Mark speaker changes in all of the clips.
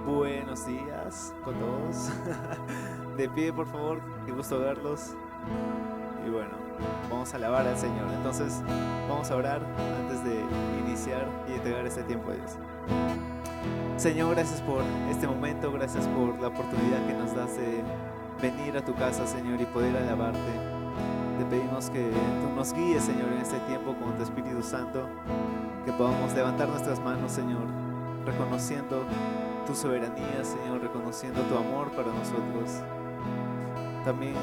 Speaker 1: Buenos días con todos. De pie, por favor, qué gusto verlos. Y bueno, vamos a alabar al Señor. Entonces, vamos a orar antes de iniciar y entregar este tiempo a Dios. Señor, gracias por este momento, gracias por la oportunidad que nos das de venir a tu casa, Señor, y poder alabarte. Te pedimos que tú nos guíes, Señor, en este tiempo con tu Espíritu Santo, que podamos levantar nuestras manos, Señor, reconociendo tu soberanía, Señor, reconociendo tu amor para nosotros. También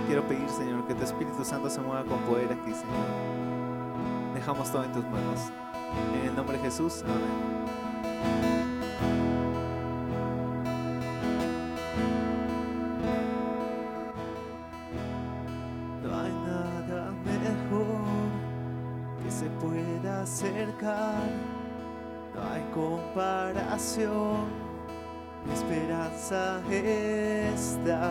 Speaker 1: quiero pedir, Señor, que tu Espíritu Santo se mueva con poder aquí, Señor. Dejamos todo en tus manos. En el nombre de Jesús, amén. No hay nada mejor que se pueda acercar. No hay comparación, mi esperanza está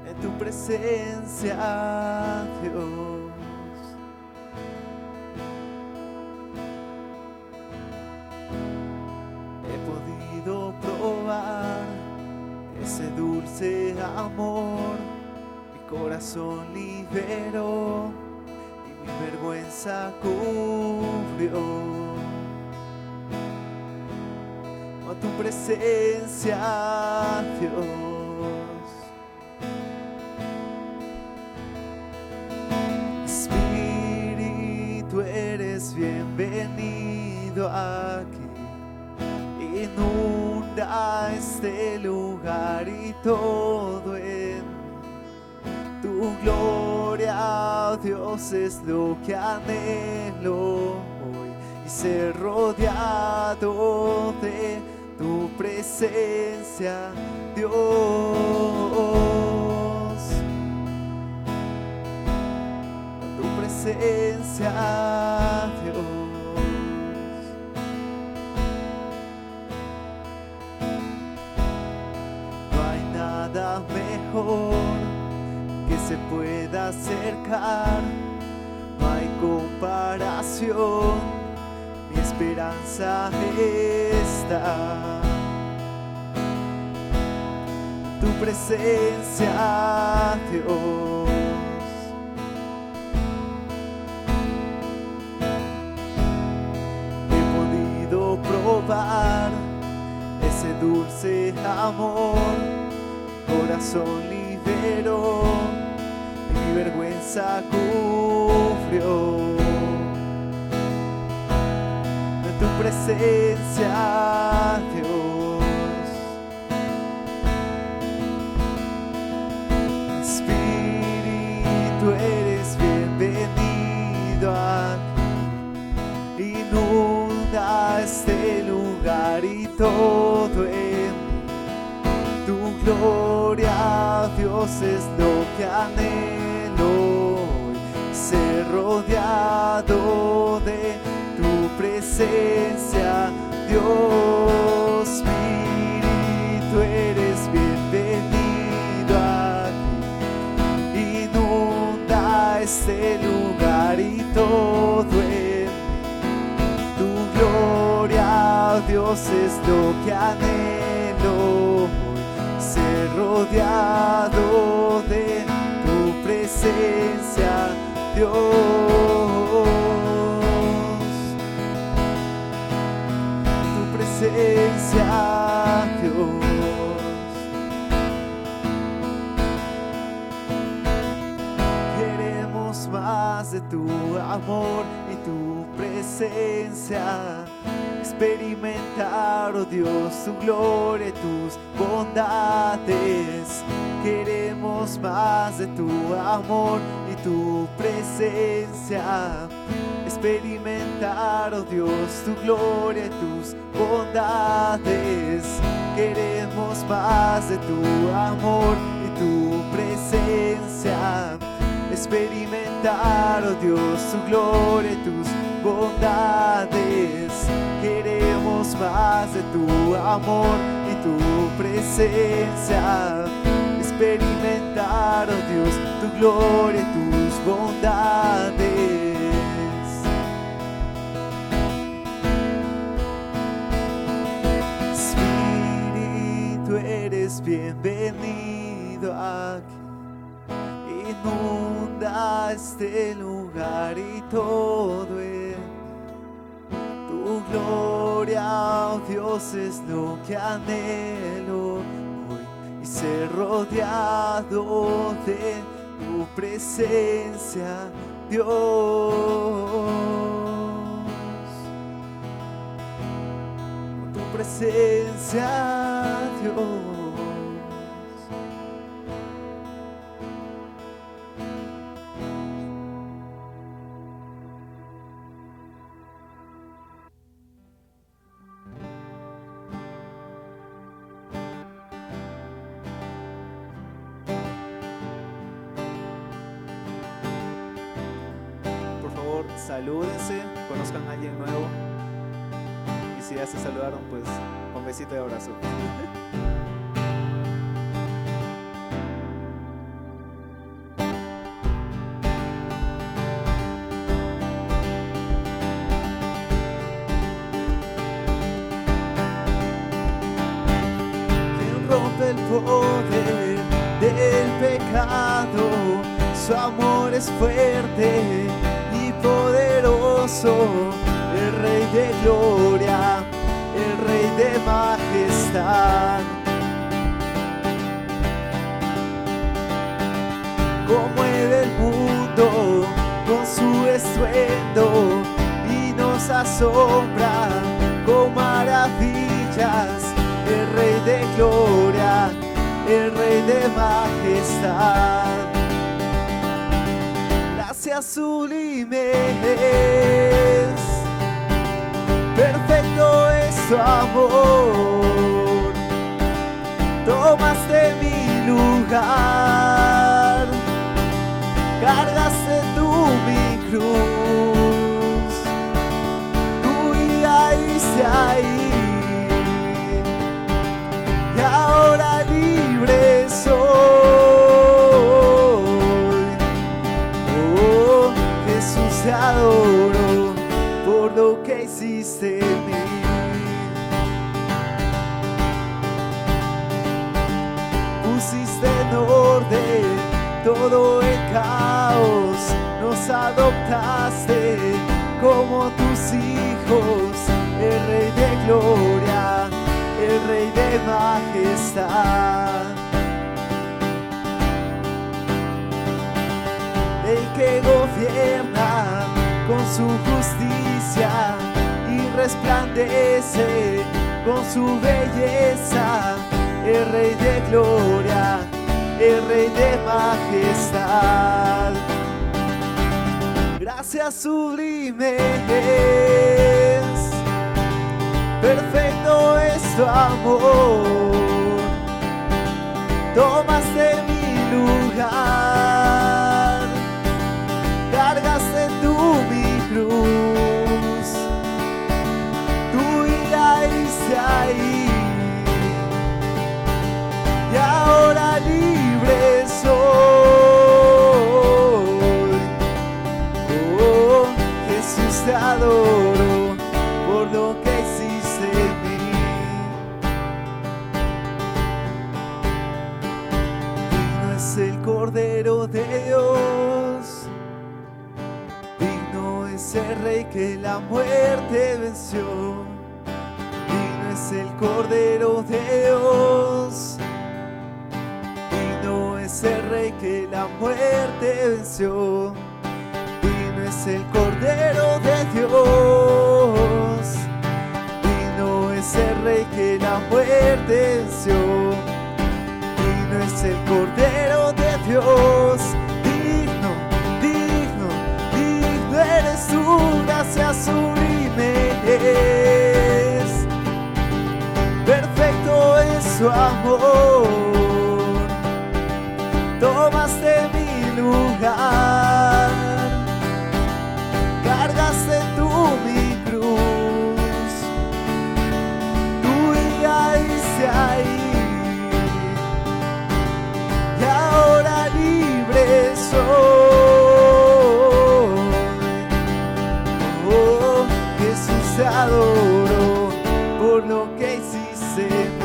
Speaker 1: en tu presencia, Dios. He podido probar ese dulce amor, mi corazón liberó, mi vergüenza cubrió. Con tu presencia, Dios. Espíritu, eres bienvenido aquí. Inunda este lugar y todo en tu gloria, oh Dios, es lo que anhelo hoy, y ser rodeado de tu presencia, Dios. Tu presencia, Dios. No hay nada mejor que se pueda acercar, no hay comparación, mi esperanza está en tu presencia, Dios. He podido probar ese dulce amor, corazón liberó, mi vergüenza cubrió. En tu presencia, Dios. Espíritu, eres bienvenido aquí. Inunda este lugar y todo en tu gloria, Dios, es lo que anhelo hoy, ser rodeado de tu presencia, Dios. Espíritu, eres bienvenido aquí. Inunda este lugar y todo en tu gloria, Dios, es lo que anhelo, ser rodeado de tu presencia, Dios. Tu presencia, Dios. Queremos más de tu amor y tu presencia, experimentar, oh Dios, tu gloria y tus bondades. Queremos más de tu amor y tu presencia, experimentar, oh Dios, tu gloria y tus bondades. Queremos más de tu amor y tu presencia, experimentar, oh Dios, tu gloria y tus bondades. Queremos más de tu amor y tu presencia, experimentar, oh Dios, tu gloria y tus bondades. eres bienvenido aquí. Inunda este lugar y todo en tu gloria, oh Dios, es lo que anhelo hoy, y ser rodeado de tu presencia, Dios. Con tu presencia, Dios. Salúdense, conozcan a alguien nuevo, y si ya se saludaron, pues con besito y abrazo. Quien rompe el poder del pecado, su amor es fuerte y poderoso, el Rey de gloria, el Rey de majestad. Conmueve el mundo con su estruendo y nos asombra con maravillas, el Rey de gloria, el Rey de majestad. Gracias sublimes, perfecto es tu amor. Tomaste mi lugar, cargaste tú mi cruz, tú caíste ahí, y ahora libre soy. Te adoro por lo que hiciste en mí. Pusiste en orden todo el caos, nos adoptaste como tus hijos, el Rey de gloria, el Rey de majestad. El que gobierna con su justicia y resplandece con su belleza, el Rey de gloria, el Rey de majestad. Gracias sublimes, perfecto es tu amor. Tomaste mi lugar, cargaste tú mi cruz, tú caíste ahí, y ahora libre soy. Oh, Jesús, te adoro por lo que hiciste en mí. Digno es el Cordero de Dios, digno es el Rey que la muerte venció. Digno es el Cordero de Dios, digno es el Rey que la muerte venció. Digno es el Cordero de Dios, digno es el Rey que la muerte venció. Digno es el Cordero de Dios, digno, digno, digno eres tú, gracias sublimes. Perfecto es su amor, tomaste mi lugar, cargaste tú mi cruz, tú caíste ahí, y ahora libre soy. Oh, Jesús, te adoro por lo que hiciste en mí.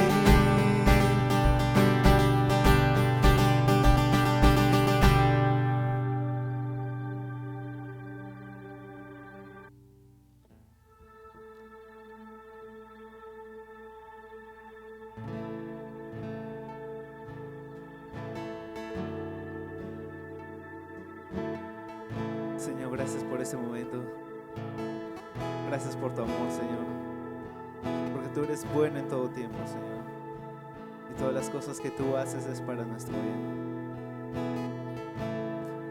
Speaker 1: Señor, gracias por este momento. Gracias por tu amor, Señor. Porque tú eres bueno en todo tiempo, Señor. Y todas las cosas que tú haces es para nuestro bien.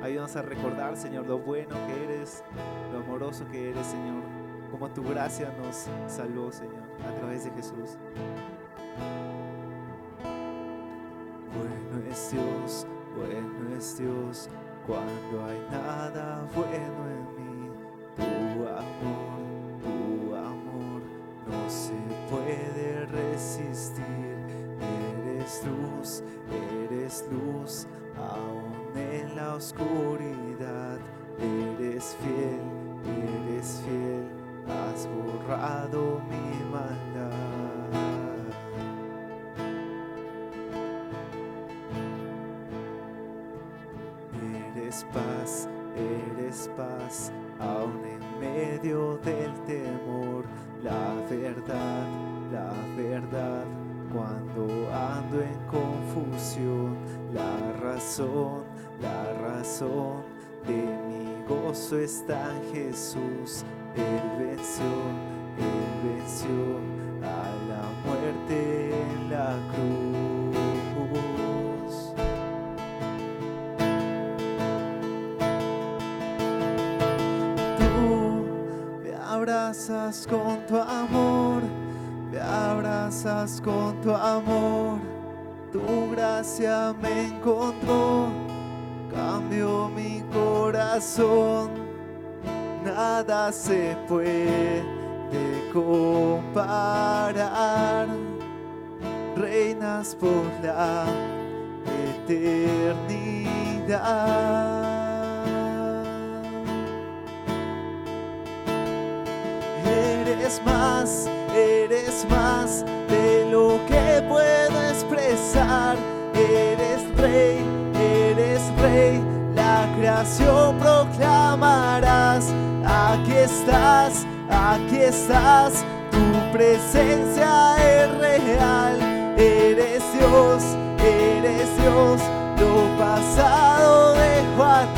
Speaker 1: Ayúdanos a recordar, Señor, lo bueno que eres, lo amoroso que eres, Señor. Como tu gracia nos salvó, Señor, a través de Jesús. Bueno es Dios, cuando hay nada bueno en mí. Tu amor no se puede resistir. Eres luz, aún en la oscuridad. Eres fiel, has borrado mi maldad. Eres paz, aún en medio del temor. La verdad, cuando ando en confusión. La razón de mi gozo está en Jesús. Él venció a la muerte en la cruz. Tú me abrazas con tu amor, me abrazas con tu amor. Tu gracia me encontró, cambió mi corazón. Nada se puede comparar. Reinas por la eternidad. Eres más de lo que puedo expresar. Eres rey, la creación proclamarás. Aquí estás, tu presencia es real. Eres Dios, lo pasado dejo atrás.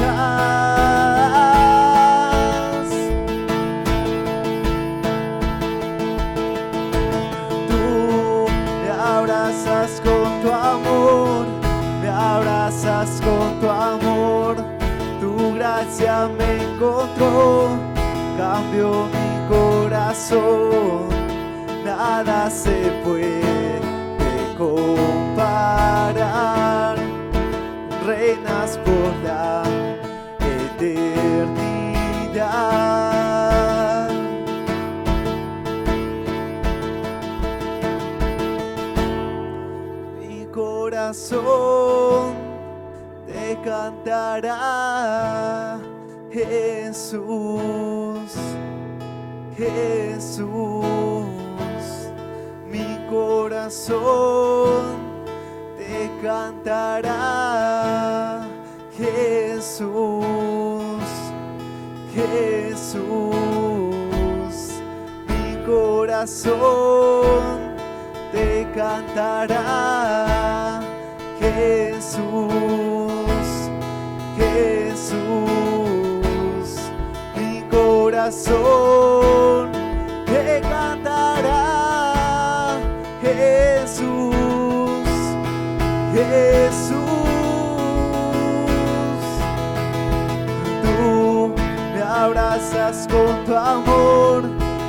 Speaker 1: Tú me abrazas con tu amor, me abrazas con tu amor. Tu gracia me encontró, cambió mi corazón. Nada se puede comparar. Reinas por la eternidad. Mi corazón te cantará, Jesús, mi corazón te cantará, Jesús, mi corazón te cantará, Jesús, mi corazón te cantará, Jesús. Tú me abrazas con tu amor,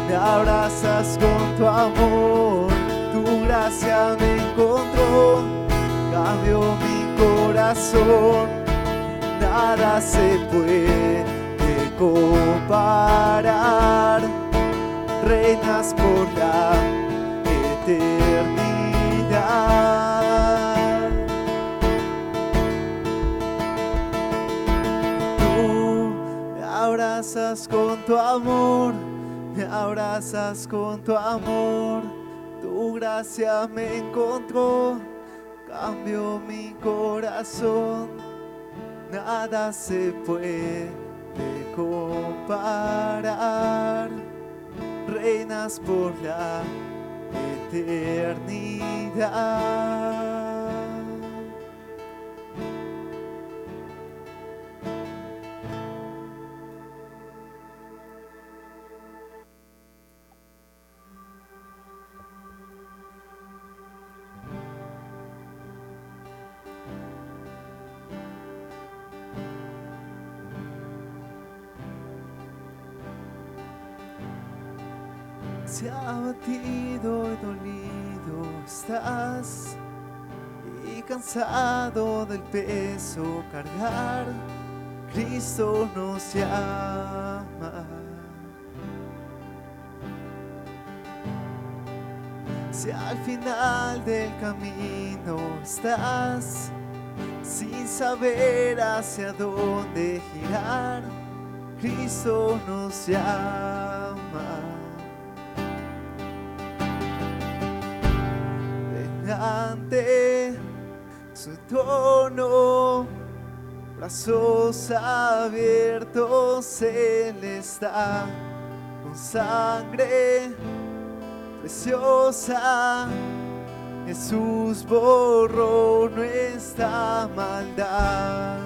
Speaker 1: me abrazas con tu amor. Tu gracia me encontró, cambió mi corazón. Nada se puede comparar. Reinas por la eternidad. Tú me abrazas con tu amor, me abrazas con tu amor. Tu gracia me encontró, cambió mi corazón. Nada se puede comparar. Reinas por la eternidad. Si abatido y dolido estás y cansado del peso cargar, Cristo nos llama. Si al final del camino estás sin saber hacia dónde girar, Cristo nos llama. Ante su trono, brazos abiertos, Él está con sangre preciosa. Jesús borró nuestra maldad.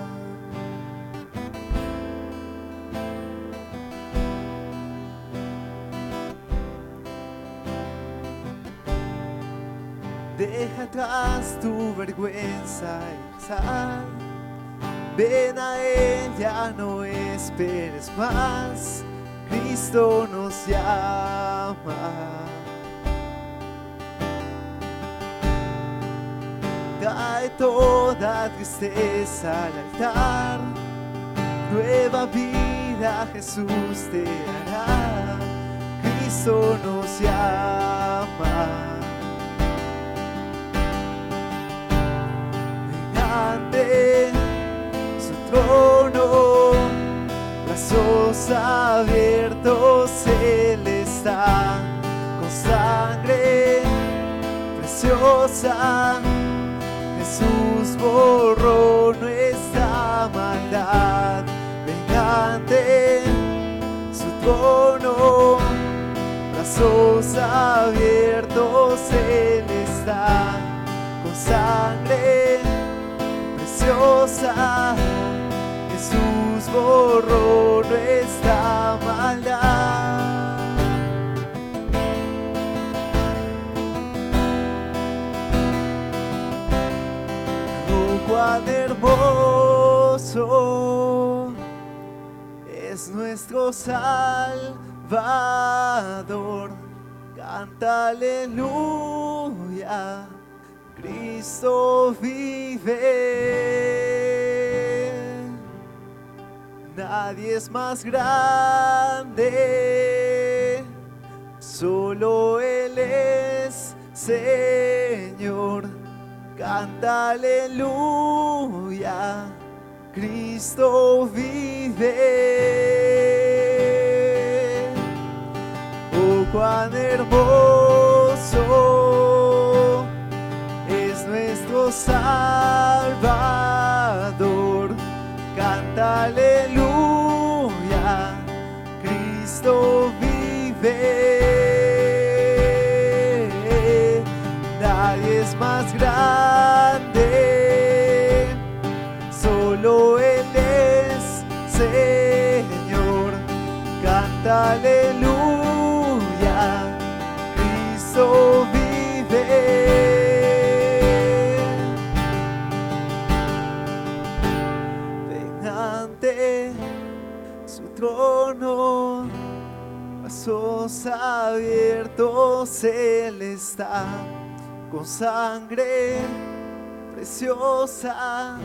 Speaker 1: Deja atrás tu vergüenza y sal. Ven a Él, ya no esperes más. Cristo nos llama. Trae toda tristeza al altar. Nueva vida Jesús te hará. Cristo nos llama. Ante su trono, brazos abiertos, Él está con sangre preciosa. Jesús borró nuestra maldad. Ven ante su trono, brazos abiertos, Él está con sangre preciosa. Jesús borró nuestra maldad. Oh, cuán hermoso es nuestro Salvador. Canta aleluya, Cristo vive. Nadie es más grande, solo Él es Señor. Canta aleluya, Cristo vive. Oh, cuán hermoso es nuestro Salvador. Canta aleluya, Cristo vive. Nadie es más grande, solo Él es Señor. Canta aleluya, Cristo vive. Su trono, brazos abiertos, Él está con sangre preciosa.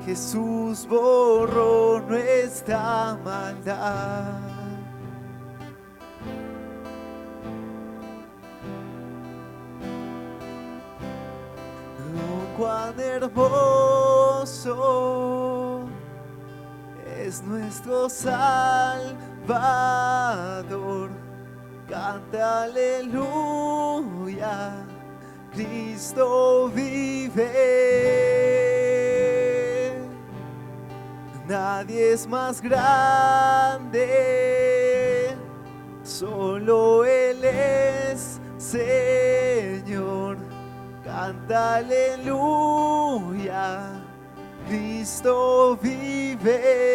Speaker 1: Jesús borró nuestra maldad. Oh, cuán hermoso es nuestro Salvador. Canta aleluya, Cristo vive. Nadie es más grande, solo Él es Señor. Canta aleluya, Cristo vive.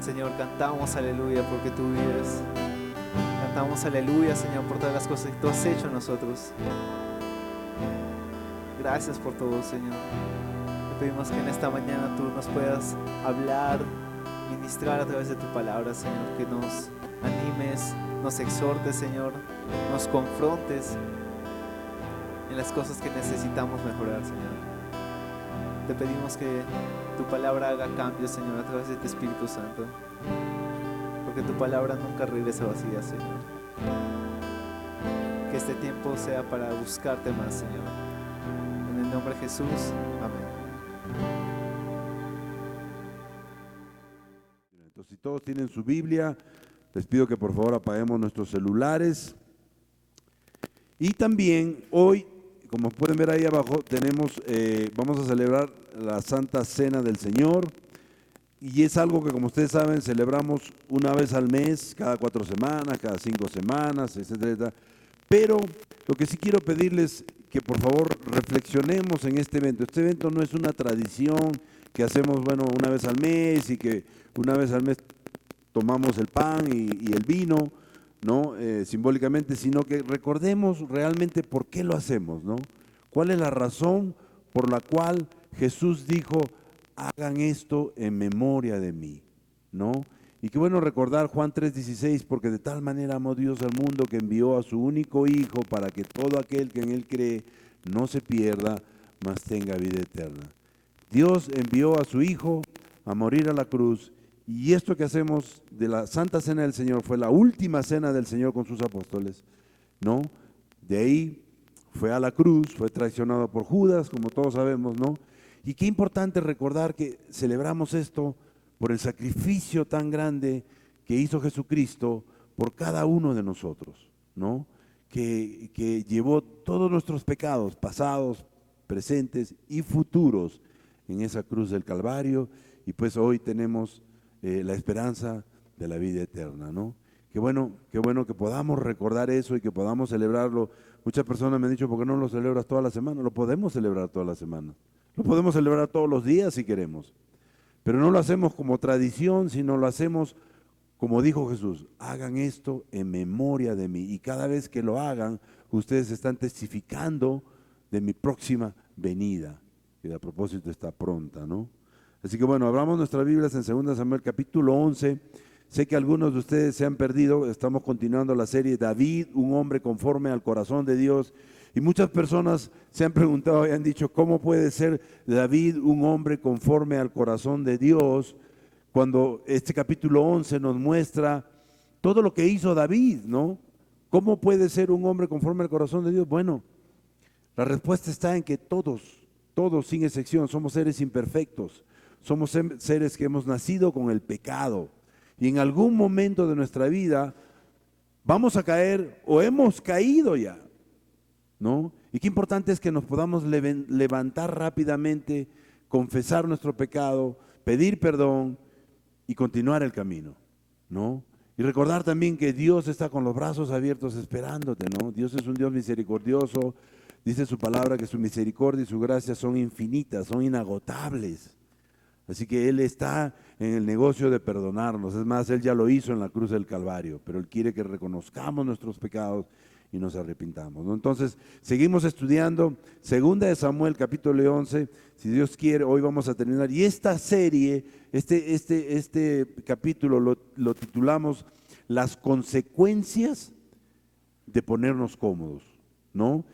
Speaker 1: Señor, cantamos aleluya porque tú vives. Cantamos aleluya, Señor, por todas las cosas que tú has hecho en nosotros. Gracias por todo, Señor. Te pedimos que en esta mañana tú nos puedas hablar, ministrar a través de tu palabra, Señor, que nos animes, nos exhortes, Señor, nos confrontes en las cosas que necesitamos mejorar, Señor. Te pedimos que tu palabra haga cambios, Señor, a través de tu Espíritu Santo, porque tu palabra nunca regresa vacía, Señor. Que este tiempo sea para buscarte más, Señor. En el nombre de Jesús, amén.
Speaker 2: Entonces, si todos tienen su Biblia, les pido que por favor apaguemos nuestros celulares. Y también hoy, como pueden ver ahí abajo, vamos a celebrar la Santa Cena del Señor. Y es algo que, como ustedes saben, celebramos una vez al mes, cada 4 semanas, cada 5 semanas, etcétera. Pero lo que sí quiero pedirles que por favor reflexionemos en este evento. Este evento no es una tradición que hacemos, una vez al mes y que una vez al mes tomamos el pan y el vino, ¿no? Simbólicamente, sino que recordemos realmente por qué lo hacemos, ¿no? ¿Cuál es la razón por la cual Jesús dijo, hagan esto en memoria de mí, ¿no? Y qué bueno recordar Juan 3:16, porque de tal manera amó Dios al mundo que envió a su único Hijo para que todo aquel que en Él cree no se pierda, mas tenga vida eterna. Dios envió a su Hijo a morir a la cruz, y esto que hacemos de la Santa Cena del Señor fue la última cena del Señor con sus apóstoles, ¿no? De ahí fue a la cruz, fue traicionado por Judas, como todos sabemos, ¿no? Y qué importante recordar que celebramos esto por el sacrificio tan grande que hizo Jesucristo por cada uno de nosotros, ¿no? Que llevó todos nuestros pecados, pasados, presentes y futuros, en esa cruz del Calvario, y pues hoy tenemos la esperanza de la vida eterna, ¿no? Qué bueno que podamos recordar eso y que podamos celebrarlo. Muchas personas me han dicho, ¿por qué no lo celebras toda la semana? Lo podemos celebrar toda la semana, lo podemos celebrar todos los días si queremos, pero no lo hacemos como tradición, sino lo hacemos como dijo Jesús, hagan esto en memoria de mí, y cada vez que lo hagan, ustedes están testificando de mi próxima venida, que a propósito está pronta, ¿no? Así que bueno, abramos nuestras Biblias en 2 Samuel capítulo 11. Sé que algunos de ustedes se han perdido, estamos continuando la serie David, un hombre conforme al corazón de Dios, y muchas personas se han preguntado y han dicho, ¿cómo puede ser David un hombre conforme al corazón de Dios? Cuando este capítulo 11 nos muestra todo lo que hizo David, ¿no? ¿Cómo puede ser un hombre conforme al corazón de Dios? Bueno, la respuesta está en que todos sin excepción, somos seres imperfectos, somos seres que hemos nacido con el pecado, y en algún momento de nuestra vida vamos a caer o hemos caído ya, ¿no? Y qué importante es que nos podamos levantar rápidamente, confesar nuestro pecado, pedir perdón y continuar el camino, ¿no? Y recordar también que Dios está con los brazos abiertos esperándote, ¿no? Dios es un Dios misericordioso, dice su palabra que su misericordia y su gracia son infinitas, son inagotables. Así que Él está en el negocio de perdonarnos. Es más, Él ya lo hizo en la cruz del Calvario, pero Él quiere que reconozcamos nuestros pecados y nos arrepintamos, ¿no? Entonces, seguimos estudiando 2 Samuel capítulo 11. Si Dios quiere, hoy vamos a terminar. Y esta serie, este capítulo lo titulamos Las consecuencias de ponernos cómodos, ¿no?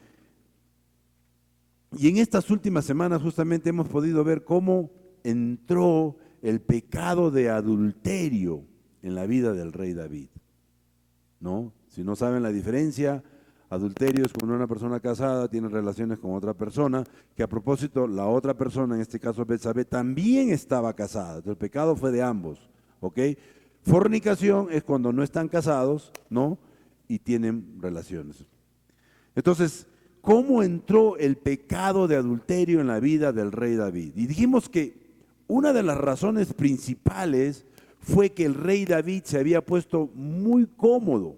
Speaker 2: Y en estas últimas semanas justamente hemos podido ver cómo entró el pecado de adulterio en la vida del rey David, ¿no? Si no saben la diferencia, adulterio es cuando una persona casada tiene relaciones con otra persona, que a propósito la otra persona, en este caso Betsabé, también estaba casada. Entonces el pecado fue de ambos, ¿ok? Fornicación es cuando no están casados, ¿no? Y tienen relaciones. Entonces, ¿cómo entró el pecado de adulterio en la vida del rey David? Y dijimos que una de las razones principales fue que el rey David se había puesto muy cómodo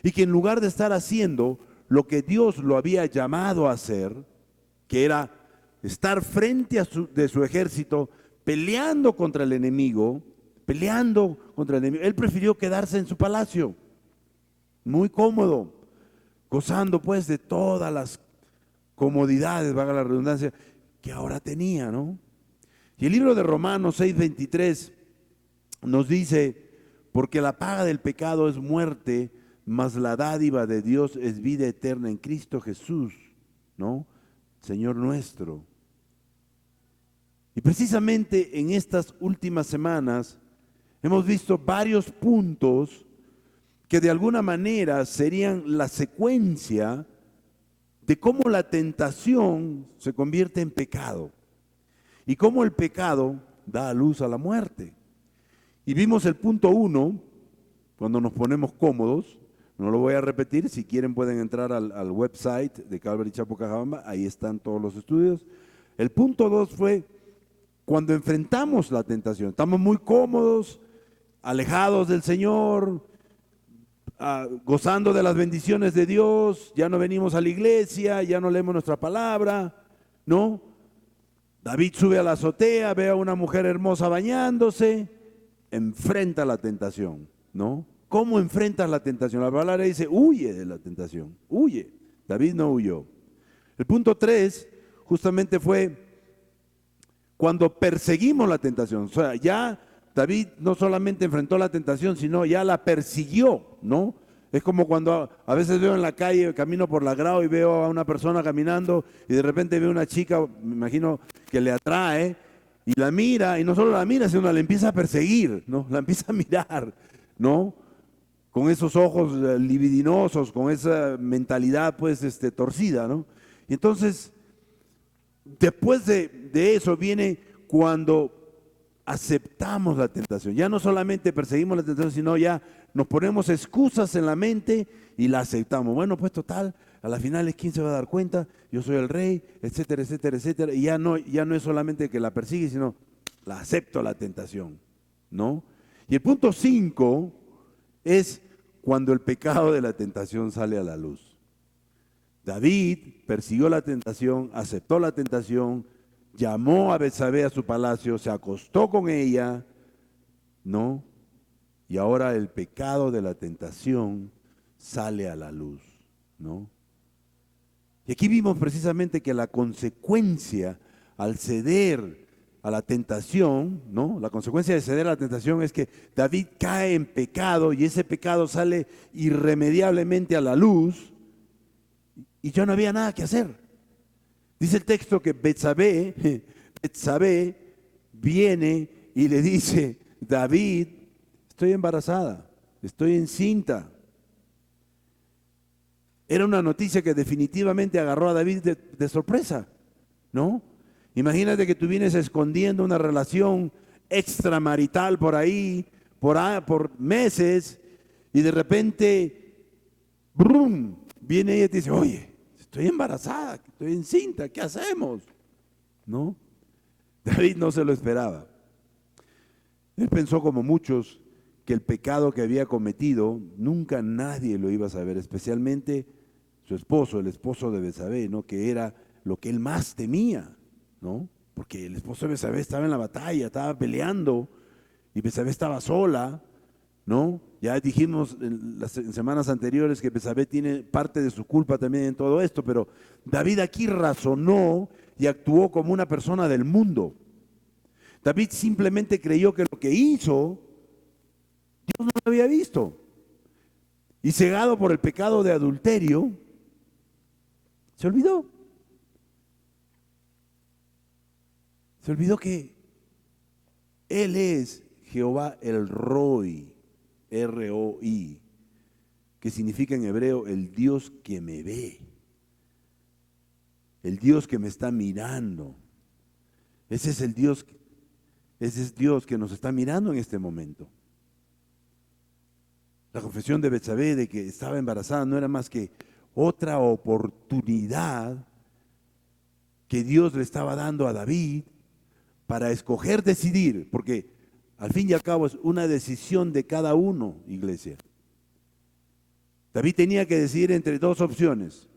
Speaker 2: y que en lugar de estar haciendo lo que Dios lo había llamado a hacer, que era estar frente de su ejército, peleando contra el enemigo, él prefirió quedarse en su palacio, muy cómodo, gozando pues de todas las comodidades, valga la redundancia, que ahora tenía, ¿no? Y el libro de Romanos 6:23 nos dice, porque la paga del pecado es muerte, mas la dádiva de Dios es vida eterna en Cristo Jesús, ¿no? Señor nuestro. Y precisamente en estas últimas semanas hemos visto varios puntos que de alguna manera serían la secuencia de cómo la tentación se convierte en pecado y cómo el pecado da a luz a la muerte. Y vimos el punto 1, cuando nos ponemos cómodos. No lo voy a repetir, si quieren pueden entrar al website de Calvary Chapel Cajabamba, ahí están todos los estudios. El punto 2 fue cuando enfrentamos la tentación, estamos muy cómodos, alejados del Señor, gozando de las bendiciones de Dios, ya no venimos a la iglesia, ya no leemos nuestra palabra, ¿no? David sube a la azotea, ve a una mujer hermosa bañándose, enfrenta la tentación, ¿no? ¿Cómo enfrentas la tentación? La palabra dice, huye de la tentación, huye. David no huyó. El punto 3 justamente fue cuando perseguimos la tentación. O sea, ya David no solamente enfrentó la tentación, sino ya la persiguió, ¿no? Es como cuando a veces veo en la calle, camino por la Grao y veo a una persona caminando y de repente veo una chica, me imagino que le atrae y la mira, y no solo la mira, sino la empieza a perseguir, ¿no? La empieza a mirar, ¿no? Con esos ojos libidinosos, con esa mentalidad pues torcida, ¿no? Y entonces, después de eso viene cuando aceptamos la tentación. Ya no solamente perseguimos la tentación, sino ya nos ponemos excusas en la mente y la aceptamos. Bueno, pues total, a la final, ¿quién se va a dar cuenta? Yo soy el rey, etcétera, etcétera, etcétera. Y ya no es solamente que la persigue, sino la acepto la tentación, ¿no? Y el punto 5 es cuando el pecado de la tentación sale a la luz. David persiguió la tentación, aceptó la tentación, llamó a Betsabé a su palacio, se acostó con ella, ¿no? Y ahora el pecado de la tentación sale a la luz, ¿no? Y aquí vimos precisamente que la consecuencia al ceder a la tentación, ¿no? La consecuencia de ceder a la tentación es que David cae en pecado y ese pecado sale irremediablemente a la luz y ya no había nada que hacer. Dice el texto que Betsabé viene y le dice, David, estoy embarazada, estoy encinta. Era una noticia que definitivamente agarró a David de sorpresa, ¿no? Imagínate que tú vienes escondiendo una relación extramarital por ahí, por meses, y de repente, ¡brum!, viene ella y te dice, oye, estoy embarazada, estoy encinta, ¿qué hacemos? ¿No? David no se lo esperaba. Él pensó, como muchos, que el pecado que había cometido nunca nadie lo iba a saber, especialmente su esposo, el esposo de Betsabé, ¿no? Que era lo que él más temía, ¿no? Porque el esposo de Betsabé estaba en la batalla, estaba peleando y Betsabé estaba sola, ¿no? Ya dijimos en las semanas anteriores que Betsabé tiene parte de su culpa también en todo esto, pero David aquí razonó y actuó como una persona del mundo. David simplemente creyó que lo que hizo Dios no lo había visto. Y cegado por el pecado de adulterio, se olvidó. Se olvidó que Él es Jehová el Roi, R-O-I, que significa en hebreo el Dios que me ve, el Dios que me está mirando. Ese es Dios que nos está mirando en este momento. La confesión de Betsabé de que estaba embarazada no era más que otra oportunidad que Dios le estaba dando a David para escoger, decidir, porque al fin y al cabo es una decisión de cada uno, iglesia. David tenía que decidir entre dos opciones,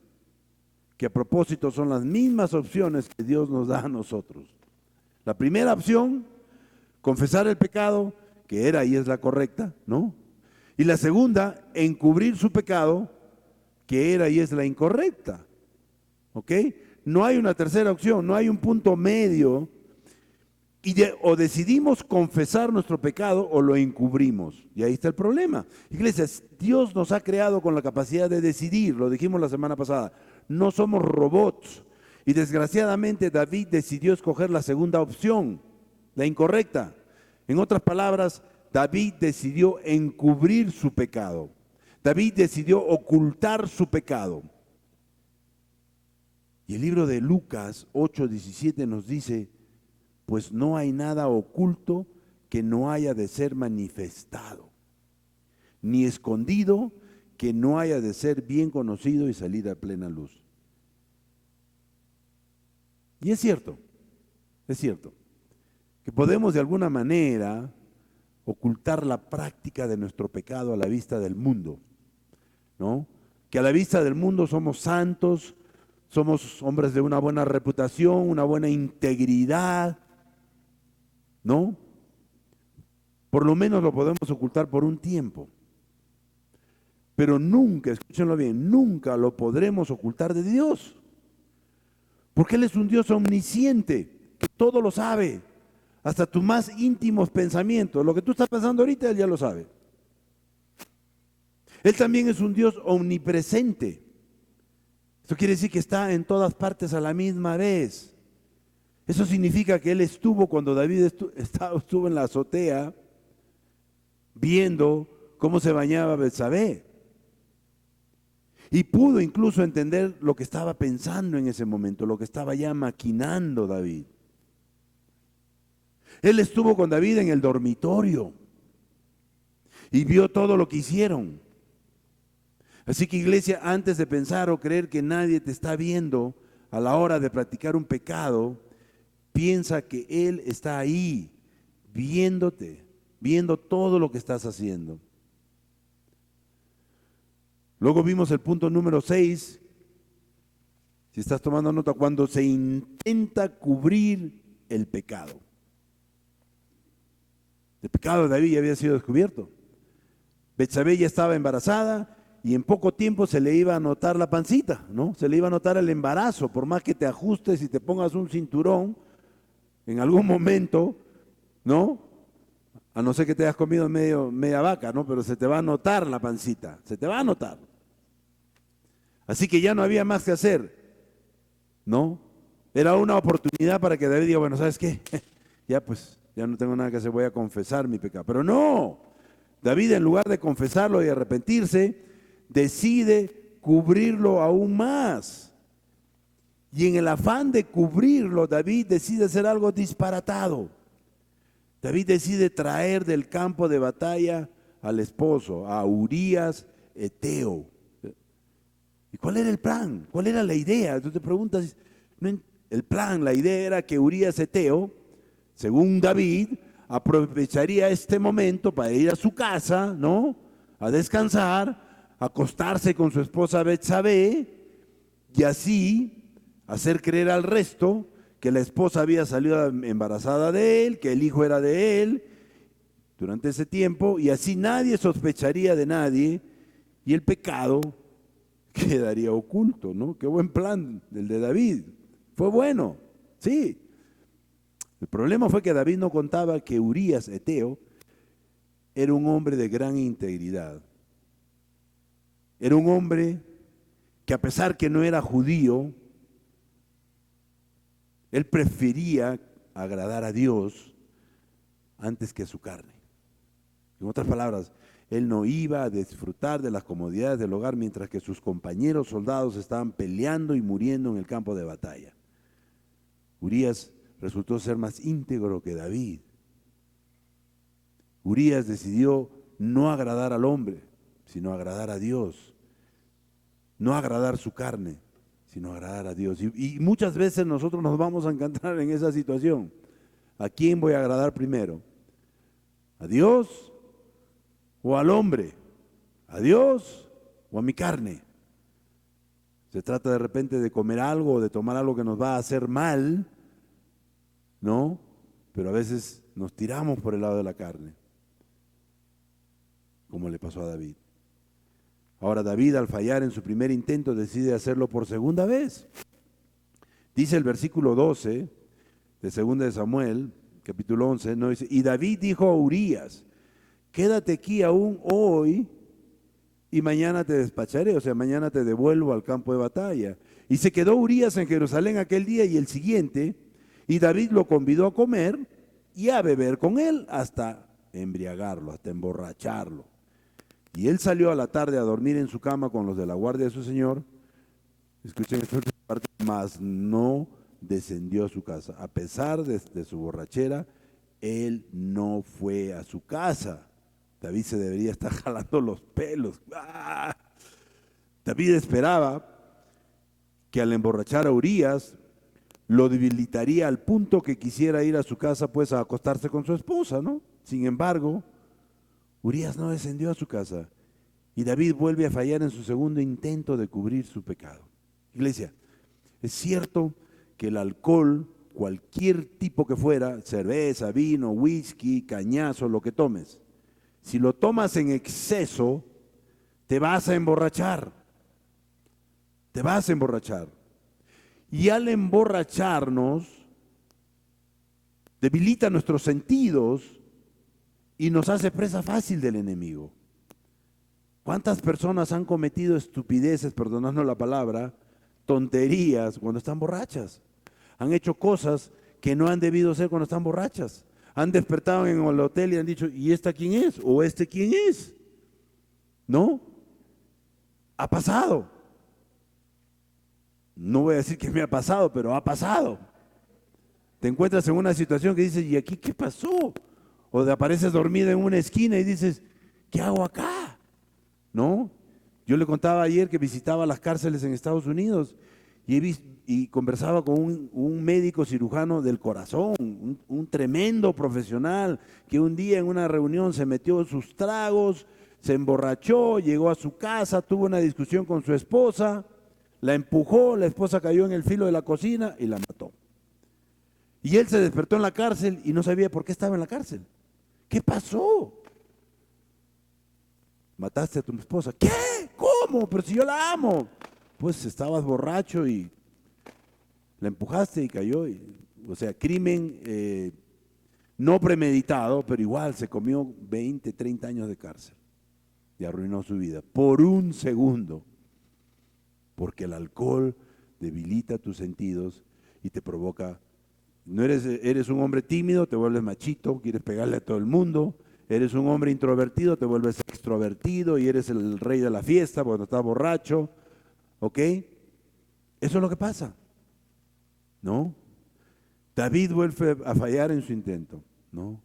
Speaker 2: que a propósito son las mismas opciones que Dios nos da a nosotros. La primera opción, confesar el pecado, que era y es la correcta, ¿no? Y la segunda, encubrir su pecado, que era y es la incorrecta. ¿Ok? No hay una tercera opción, no hay un punto medio. O decidimos confesar nuestro pecado o lo encubrimos. Y ahí está el problema. Iglesias, Dios nos ha creado con la capacidad de decidir, lo dijimos la semana pasada. No somos robots. Y desgraciadamente David decidió escoger la segunda opción, la incorrecta. En otras palabras, David decidió encubrir su pecado. David decidió ocultar su pecado. Y el libro de Lucas 8:17 nos dice: pues no hay nada oculto que no haya de ser manifestado, ni escondido que no haya de ser bien conocido y salir a plena luz. Y es cierto que podemos de alguna manera ocultar la práctica de nuestro pecado a la vista del mundo, ¿no? Que a la vista del mundo somos santos, somos hombres de una buena reputación, una buena integridad, ¿no? Por lo menos lo podemos ocultar por un tiempo. Pero nunca, escúchenlo bien, nunca lo podremos ocultar de Dios. Porque Él es un Dios omnisciente, que todo lo sabe, hasta tus más íntimos pensamientos. Lo que tú estás pensando ahorita, Él ya lo sabe. Él también es un Dios omnipresente. Esto quiere decir que está en todas partes a la misma vez. Eso significa que Él estuvo cuando David estuvo en la azotea viendo cómo se bañaba Betsabé. Y pudo incluso entender lo que estaba pensando en ese momento, lo que estaba ya maquinando David. Él estuvo con David en el dormitorio y vio todo lo que hicieron. Así que, iglesia, antes de pensar o creer que nadie te está viendo a la hora de practicar un pecado, piensa que Él está ahí, viéndote, viendo todo lo que estás haciendo. Luego vimos el punto número 6, si estás tomando nota, cuando se intenta cubrir el pecado. El pecado de David ya había sido descubierto. Betsabé ya estaba embarazada y en poco tiempo se le iba a notar la pancita, ¿no? Se le iba a notar el embarazo, por más que te ajustes y te pongas un cinturón, en algún momento, ¿no? A no ser que te hayas comido media vaca, ¿no? Pero se te va a notar la pancita, se te va a notar. Así que ya no había más que hacer, ¿no? Era una oportunidad para que David diga, bueno, ¿sabes qué? Ya no tengo nada que hacer, voy a confesar mi pecado. Pero no, David, en lugar de confesarlo y arrepentirse, decide cubrirlo aún más. Y en el afán de cubrirlo, David decide hacer algo disparatado. David decide traer del campo de batalla al esposo, a Urías Eteo. ¿Y cuál era el plan? ¿Cuál era la idea? Tú te preguntas, el plan, la idea era que Urías Eteo, según David, aprovecharía este momento para ir a su casa, ¿no? A descansar, a acostarse con su esposa Betsabé y así hacer creer al resto que la esposa había salido embarazada de él, que el hijo era de él durante ese tiempo, y así nadie sospecharía de nadie y el pecado quedaría oculto, ¿no? Qué buen plan el de David. Fue bueno, sí. El problema fue que David no contaba que Urías Eteo era un hombre de gran integridad. Era un hombre que, a pesar que no era judío, él prefería agradar a Dios antes que a su carne. En otras palabras, él no iba a disfrutar de las comodidades del hogar mientras que sus compañeros soldados estaban peleando y muriendo en el campo de batalla. Urías resultó ser más íntegro que David. Urías decidió no agradar al hombre, sino agradar a Dios. No agradar su carne, sino agradar a Dios. Y muchas veces nosotros nos vamos a encontrar en esa situación. ¿A quién voy a agradar primero? ¿A Dios o al hombre? ¿A Dios o a mi carne? Se trata de repente de comer algo o de tomar algo que nos va a hacer mal, ¿no? Pero a veces nos tiramos por el lado de la carne. como le pasó a David. Ahora David, al fallar en su primer intento, decide hacerlo por segunda vez. Dice el versículo 12 de 2 de Samuel, capítulo 11, ¿no? Dice, y David dijo a Urías, quédate aquí aún hoy y mañana te despacharé, o sea, mañana te devuelvo al campo de batalla. Y se quedó Urías en Jerusalén aquel día y el siguiente, y David lo convidó a comer y a beber con él hasta embriagarlo, hasta emborracharlo. Y él salió a la tarde a dormir en su cama con los de la guardia de su señor. Escuchen esta parte, mas no descendió a su casa. A pesar de su borrachera, él no fue a su casa. David se debería estar jalando los pelos. ¡Ah! David esperaba que al emborrachar a Urías lo debilitaría al punto que quisiera ir a su casa pues a acostarse con su esposa, ¿no? Sin embargo, Urías no descendió a su casa y David vuelve a fallar en su segundo intento de cubrir su pecado. Iglesia, es cierto que el alcohol, cualquier tipo que fuera, cerveza, vino, whisky, cañazo, lo que tomes, si lo tomas en exceso, te vas a emborrachar. Te vas a emborrachar. Y al emborracharnos, debilita nuestros sentidos y nos hace presa fácil del enemigo. ¿Cuántas personas han cometido estupideces, perdonando la palabra, tonterías cuando están borrachas? Han hecho cosas que no han debido hacer cuando están borrachas. Han despertado en el hotel y han dicho, ¿y esta quién es? ¿O este quién es? ¿No? Ha pasado. No voy a decir que me ha pasado, pero ha pasado. Te encuentras en una situación que dices, ¿y aquí qué pasó? O te apareces dormida en una esquina y dices, ¿qué hago acá? ¿No? Yo le contaba ayer que visitaba las cárceles en Estados Unidos y conversaba con un médico cirujano del corazón, un tremendo profesional que un día en una reunión se metió en sus tragos, se emborrachó, llegó a su casa, tuvo una discusión con su esposa, la empujó, la esposa cayó en el filo de la cocina y la mató. Y él se despertó en la cárcel y no sabía por qué estaba en la cárcel. ¿Qué pasó? Mataste a tu esposa. ¿Qué? ¿Cómo? Pero si yo la amo. Pues estabas borracho y la empujaste y cayó. O sea, crimen no premeditado, pero igual se comió 20, 30 años de cárcel y arruinó su vida por un segundo. Porque el alcohol debilita tus sentidos y te provoca. No eres un hombre tímido, te vuelves machito, quieres pegarle a todo el mundo. Eres un hombre introvertido, te vuelves extrovertido y eres el rey de la fiesta cuando estás borracho. ¿Ok? Eso es lo que pasa. ¿No? David vuelve a fallar en su intento. ¿No?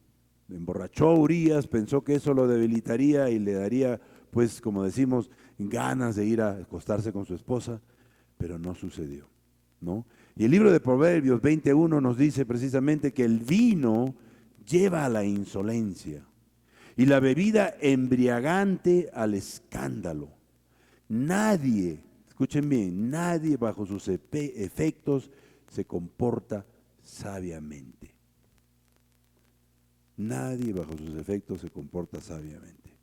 Speaker 2: Emborrachó a Urías, pensó que eso lo debilitaría y le daría, pues, como decimos, ganas de ir a acostarse con su esposa, pero no sucedió. ¿No? Y el libro de Proverbios 21 nos dice precisamente que el vino lleva a la insolencia y la bebida embriagante al escándalo. Nadie, escuchen bien, nadie bajo sus efectos se comporta sabiamente. Nadie bajo sus efectos se comporta sabiamente.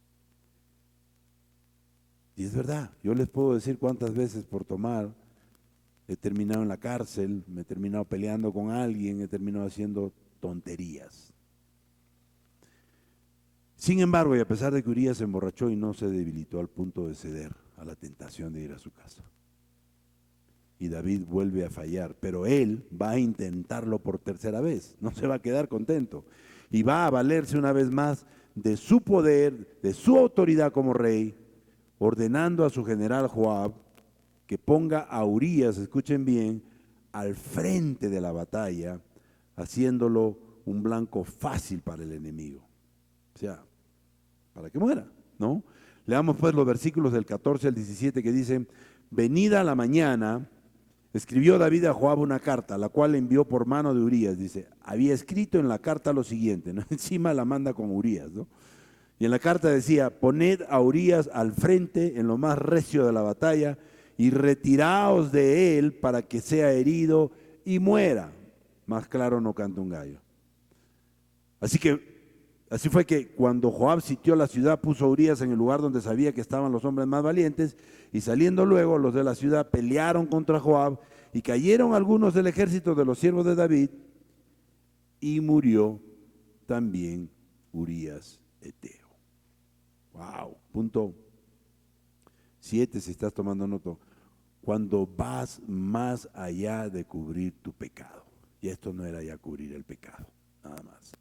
Speaker 2: Y es verdad, yo les puedo decir cuántas veces por tomar he terminado en la cárcel, me he terminado peleando con alguien, he terminado haciendo tonterías. Sin embargo, y a pesar de que Urías se emborrachó y no se debilitó al punto de ceder a la tentación de ir a su casa. Y David vuelve a fallar, pero él va a intentarlo por tercera vez, no se va a quedar contento. Y va a valerse una vez más de su poder, de su autoridad como rey, ordenando a su general Joab que ponga a Urías, escuchen bien, al frente de la batalla, haciéndolo un blanco fácil para el enemigo. O sea, para que muera, ¿no? Leamos pues los versículos del 14 al 17 que dicen, venida la mañana, escribió David a Joab una carta, la cual envió por mano de Urías. Dice, había escrito en la carta lo siguiente, ¿no? Encima la manda con Urías, ¿no? Y en la carta decía, poned a Urías al frente en lo más recio de la batalla y retiraos de él para que sea herido y muera. Más claro no canta un gallo. Así que Así fue que cuando Joab sitió la ciudad, puso a Urías en el lugar donde sabía que estaban los hombres más valientes, y saliendo luego los de la ciudad pelearon contra Joab, y cayeron algunos del ejército de los siervos de David, y murió también Urías eteo. Wow. Punto 7, si estás tomando nota. Cuando vas más allá de cubrir tu pecado. Y esto no era ya cubrir el pecado, nada más.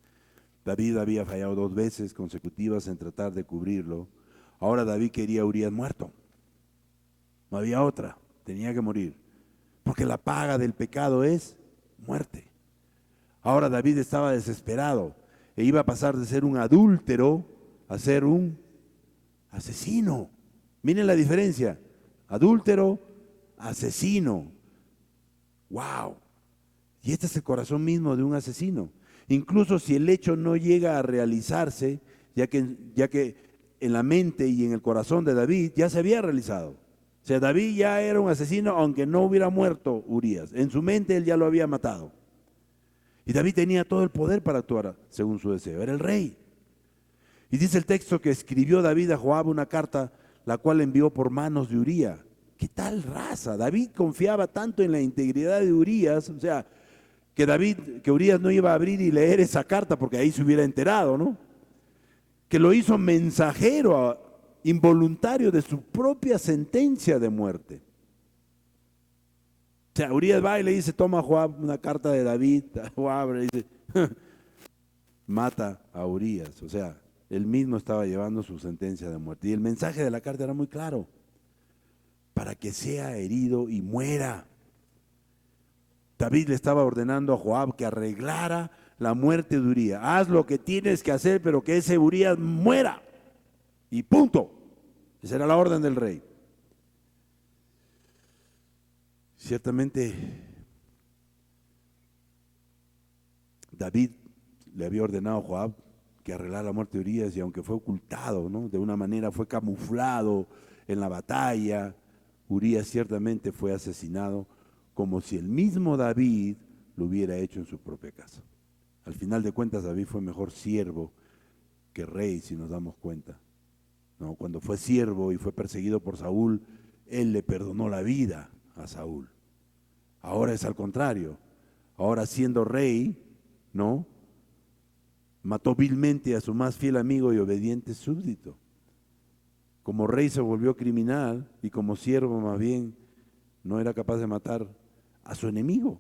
Speaker 2: David había fallado 2 veces consecutivas en tratar de cubrirlo. Ahora David quería a Urías muerto. No había otra, tenía que morir. Porque la paga del pecado es muerte. Ahora David estaba desesperado e iba a pasar de ser un adúltero a ser un asesino. Miren la diferencia, adúltero, asesino. ¡Wow! Y este es el corazón mismo de un asesino. Incluso si el hecho no llega a realizarse, ya que en la mente y en el corazón de David ya se había realizado. O sea, David ya era un asesino aunque no hubiera muerto Urías. En su mente él ya lo había matado. Y David tenía todo el poder para actuar según su deseo, era el rey. Y dice el texto que escribió David a Joab una carta, la cual envió por manos de Urías. ¿Qué tal raza? David confiaba tanto en la integridad de Urías, o sea, que Urías no iba a abrir y leer esa carta porque ahí se hubiera enterado, ¿no? Que lo hizo mensajero involuntario de su propia sentencia de muerte. O sea, Urías va y le dice, toma a Joab una carta de David, a Joab le dice, mata a Urías. O sea, él mismo estaba llevando su sentencia de muerte. Y el mensaje de la carta era muy claro, para que sea herido y muera. David le estaba ordenando a Joab que arreglara la muerte de Urías. Haz lo que tienes que hacer, pero que ese Urías muera. Y punto. Esa era la orden del rey. Ciertamente, David le había ordenado a Joab que arreglara la muerte de Urías, y aunque fue ocultado, ¿no?, de una manera, fue camuflado en la batalla, Urías ciertamente fue asesinado como si el mismo David lo hubiera hecho en su propia casa. Al final de cuentas, David fue mejor siervo que rey, si nos damos cuenta. ¿No? Cuando fue siervo y fue perseguido por Saúl, él le perdonó la vida a Saúl. Ahora es al contrario. Ahora, siendo rey, ¿no?, mató vilmente a su más fiel amigo y obediente súbdito. Como rey se volvió criminal, y como siervo más bien no era capaz de matar a su enemigo.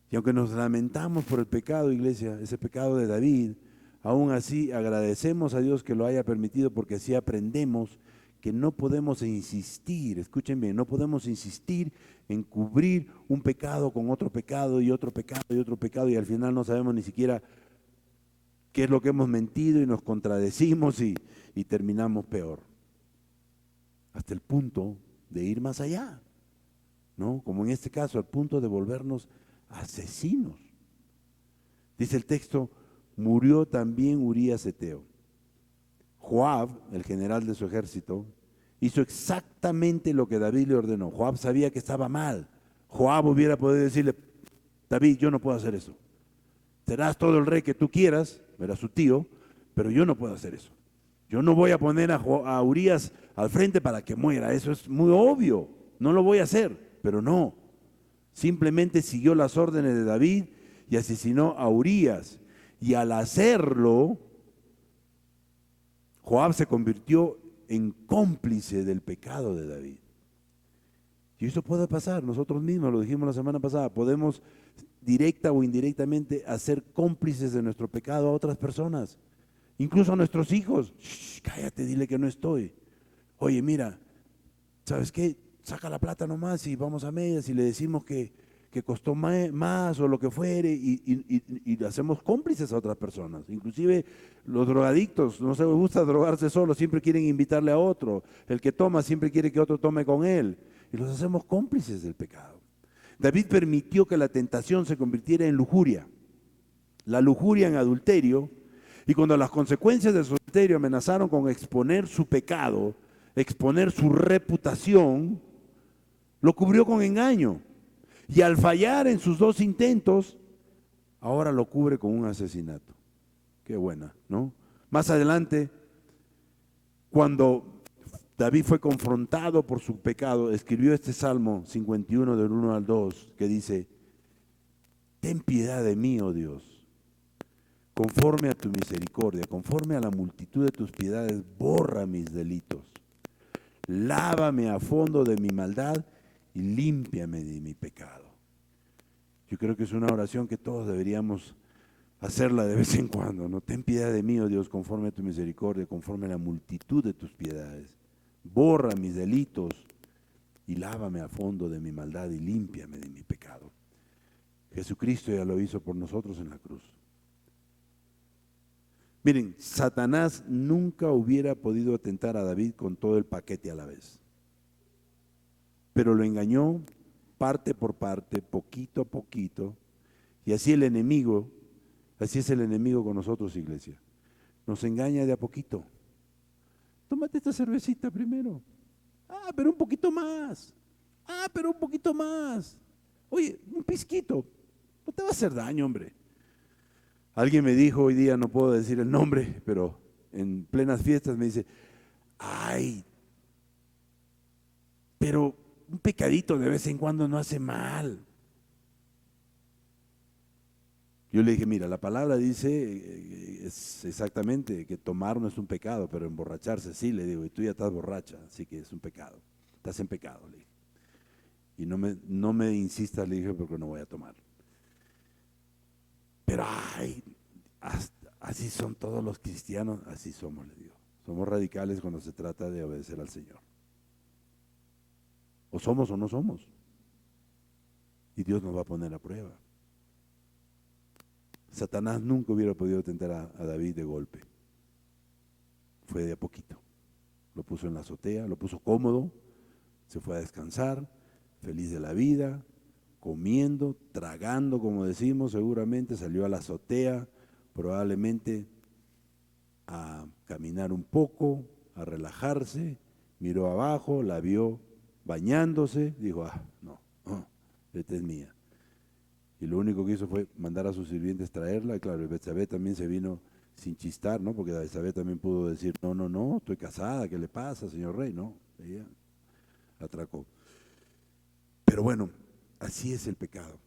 Speaker 2: Y aunque nos lamentamos por el pecado, iglesia, ese pecado de David, aún así agradecemos a Dios que lo haya permitido, porque así aprendemos que no podemos insistir, escuchen bien, no podemos insistir en cubrir un pecado con otro pecado y otro pecado y otro pecado, y al final no sabemos ni siquiera qué es lo que hemos mentido y nos contradecimos y terminamos peor. Hasta el punto de ir más allá, ¿no? Como en este caso, al punto de volvernos asesinos. Dice el texto, murió también Urías eteo. Joab, el general de su ejército, hizo exactamente lo que David le ordenó. Joab sabía que estaba mal. Joab hubiera podido decirle, David, yo no puedo hacer eso. Serás todo el rey que tú quieras, era su tío, pero yo no puedo hacer eso. Yo no voy a poner a Urías al frente para que muera, eso es muy obvio, no lo voy a hacer, pero no. Simplemente siguió las órdenes de David y asesinó a Urías. Y al hacerlo, Joab se convirtió en cómplice del pecado de David. Y eso puede pasar, nosotros mismos, lo dijimos la semana pasada, podemos directa o indirectamente hacer cómplices de nuestro pecado a otras personas, incluso a nuestros hijos. Shh, cállate, dile que no estoy. Oye, mira, ¿sabes qué? Saca la plata nomás y vamos a medias, y le decimos que costó más o lo que fuere, y hacemos cómplices a otras personas. Inclusive los drogadictos, no se les gusta drogarse solos, siempre quieren invitarle a otro. El que toma siempre quiere que otro tome con él, y los hacemos cómplices del pecado. David permitió que la tentación se convirtiera en lujuria, la lujuria en adulterio, y cuando las consecuencias de su adulterio amenazaron con exponer su pecado, exponer su reputación, lo cubrió con engaño. Y al fallar en sus 2 intentos, ahora lo cubre con un asesinato. qué buena, ¿no? Más adelante, cuando David fue confrontado por su pecado, escribió este Salmo 51 del 1 al 2, que dice: ten piedad de mí, oh Dios, conforme a tu misericordia, conforme a la multitud de tus piedades, borra mis delitos. Lávame a fondo de mi maldad y límpiame de mi pecado. Yo creo que es una oración que todos deberíamos hacerla de vez en cuando, ¿no? Ten piedad de mí, oh Dios, conforme a tu misericordia, conforme a la multitud de tus piedades. Borra mis delitos y lávame a fondo de mi maldad y límpiame de mi pecado. Jesucristo ya lo hizo por nosotros en la cruz. Miren, Satanás nunca hubiera podido tentar a David con todo el paquete a la vez. Pero lo engañó parte por parte, poquito a poquito. Y así el enemigo, así es el enemigo con nosotros, iglesia. Nos engaña de a poquito. Tómate esta cervecita primero. Ah, pero un poquito más. Ah, pero un poquito más. Oye, un pizquito. No te va a hacer daño, hombre. Alguien me dijo hoy día, no puedo decir el nombre, pero en plenas fiestas me dice: ay, pero un pecadito de vez en cuando no hace mal. Yo le dije: mira, la palabra dice es exactamente que tomar no es un pecado, pero emborracharse sí. Le digo, y tú ya estás borracha, así que es un pecado. Estás en pecado, le dije. Y no me insistas, le dije, porque no voy a tomar. Pero ay, así son todos los cristianos, así somos, le digo. Somos radicales cuando se trata de obedecer al Señor. O somos o no somos. Y Dios nos va a poner a prueba. Satanás nunca hubiera podido tentar a David de golpe. Fue de a poquito. Lo puso en la azotea, lo puso cómodo, se fue a descansar, feliz de la vida, comiendo, tragando, como decimos, seguramente salió a la azotea, probablemente a caminar un poco, a relajarse, miró abajo, la vio bañándose, dijo: no, esta es mía. Y lo único que hizo fue mandar a sus sirvientes traerla. Y claro, Betsabé también se vino sin chistar, ¿no? Porque Betsabé también pudo decir: no, estoy casada, ¿qué le pasa, señor rey? No, ella atracó. Pero bueno, así es el pecado.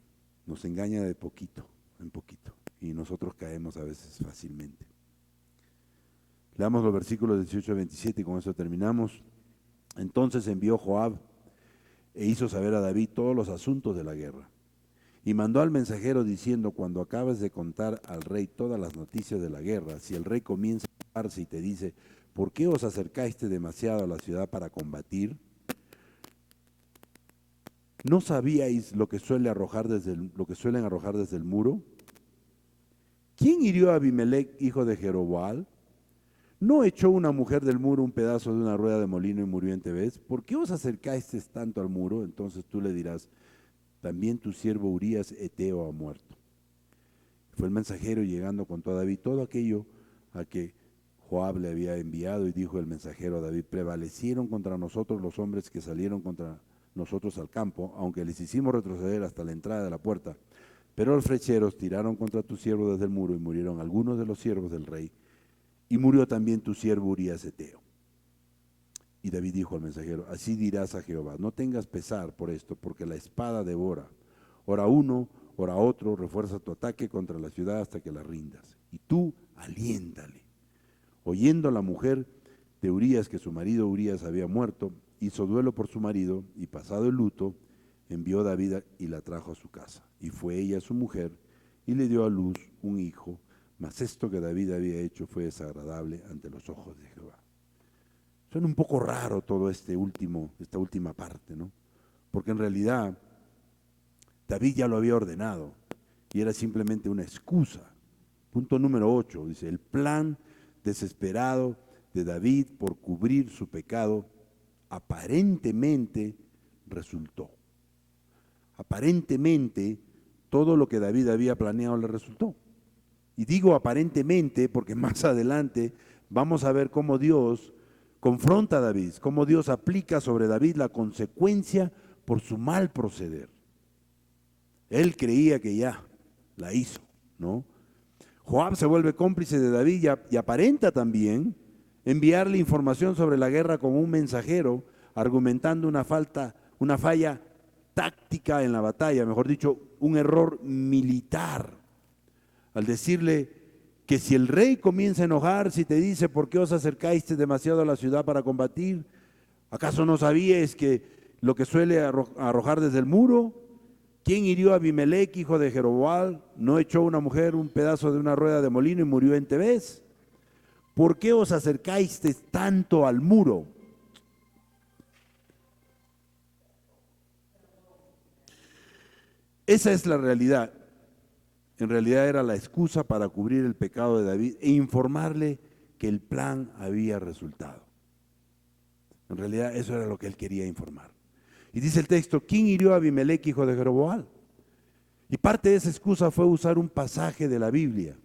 Speaker 2: Nos engaña de poquito en poquito. Y nosotros caemos a veces fácilmente. Leamos los versículos 18 a 27 y con eso terminamos. Entonces envió Joab e hizo saber a David todos los asuntos de la guerra. Y mandó al mensajero diciendo: cuando acabes de contar al rey todas las noticias de la guerra, si el rey comienza a enojarse y te dice: ¿por qué os acercaste demasiado a la ciudad para combatir? ¿No sabíais lo que suelen arrojar desde el muro? ¿Quién hirió a Abimelech, hijo de Jeroboam? ¿No echó una mujer del muro un pedazo de una rueda de molino y murió en Tebez? ¿Por qué os acercasteis tanto al muro? Entonces tú le dirás: también tu siervo Urías Eteo ha muerto. Fue el mensajero llegando contó a David todo aquello a que Joab le había enviado, y dijo el mensajero a David: prevalecieron contra nosotros los hombres que salieron contra nosotros al campo, aunque les hicimos retroceder hasta la entrada de la puerta. Pero los flecheros tiraron contra tu siervo desde el muro, y murieron algunos de los siervos del rey, y murió también tu siervo Urías Eteo. Y David dijo al mensajero: así dirás a Jehová: no tengas pesar por esto, porque la espada devora. Ora uno, ora otro, refuerza tu ataque contra la ciudad hasta que la rindas. Y tú aliéntale. Oyendo la mujer de Urías que su marido Urías había muerto, hizo duelo por su marido, y pasado el luto, envió David y la trajo a su casa. Y fue ella su mujer, y le dio a luz un hijo. Mas esto que David había hecho fue desagradable ante los ojos de Jehová. Suena un poco raro todo esta última parte, ¿no? Porque en realidad David ya lo había ordenado y era simplemente una excusa. Punto número 8, dice: el plan desesperado de David por cubrir su pecado aparentemente resultó. Aparentemente todo lo que David había planeado le resultó. Y digo aparentemente porque más adelante vamos a ver cómo Dios confronta a David, cómo Dios aplica sobre David la consecuencia por su mal proceder. Él creía que ya la hizo, ¿no? Joab se vuelve cómplice de David y aparenta también enviarle información sobre la guerra con un mensajero, argumentando una falla táctica en la batalla, mejor dicho, un error militar, al decirle que si el rey comienza a enojar, si te dice por qué os acercaste demasiado a la ciudad para combatir, ¿acaso no sabíais que lo que suele arrojar desde el muro? ¿Quién hirió a Abimelech, hijo de Jeroboam? ¿No echó una mujer un pedazo de una rueda de molino y murió en Tebés? ¿Por qué os acercasteis tanto al muro? Esa es la realidad. En realidad era la excusa para cubrir el pecado de David e informarle que el plan había resultado. En realidad eso era lo que él quería informar. Y dice el texto, ¿quién hirió a Abimelech, hijo de Jeroboam? Y parte de esa excusa fue usar un pasaje de la Biblia.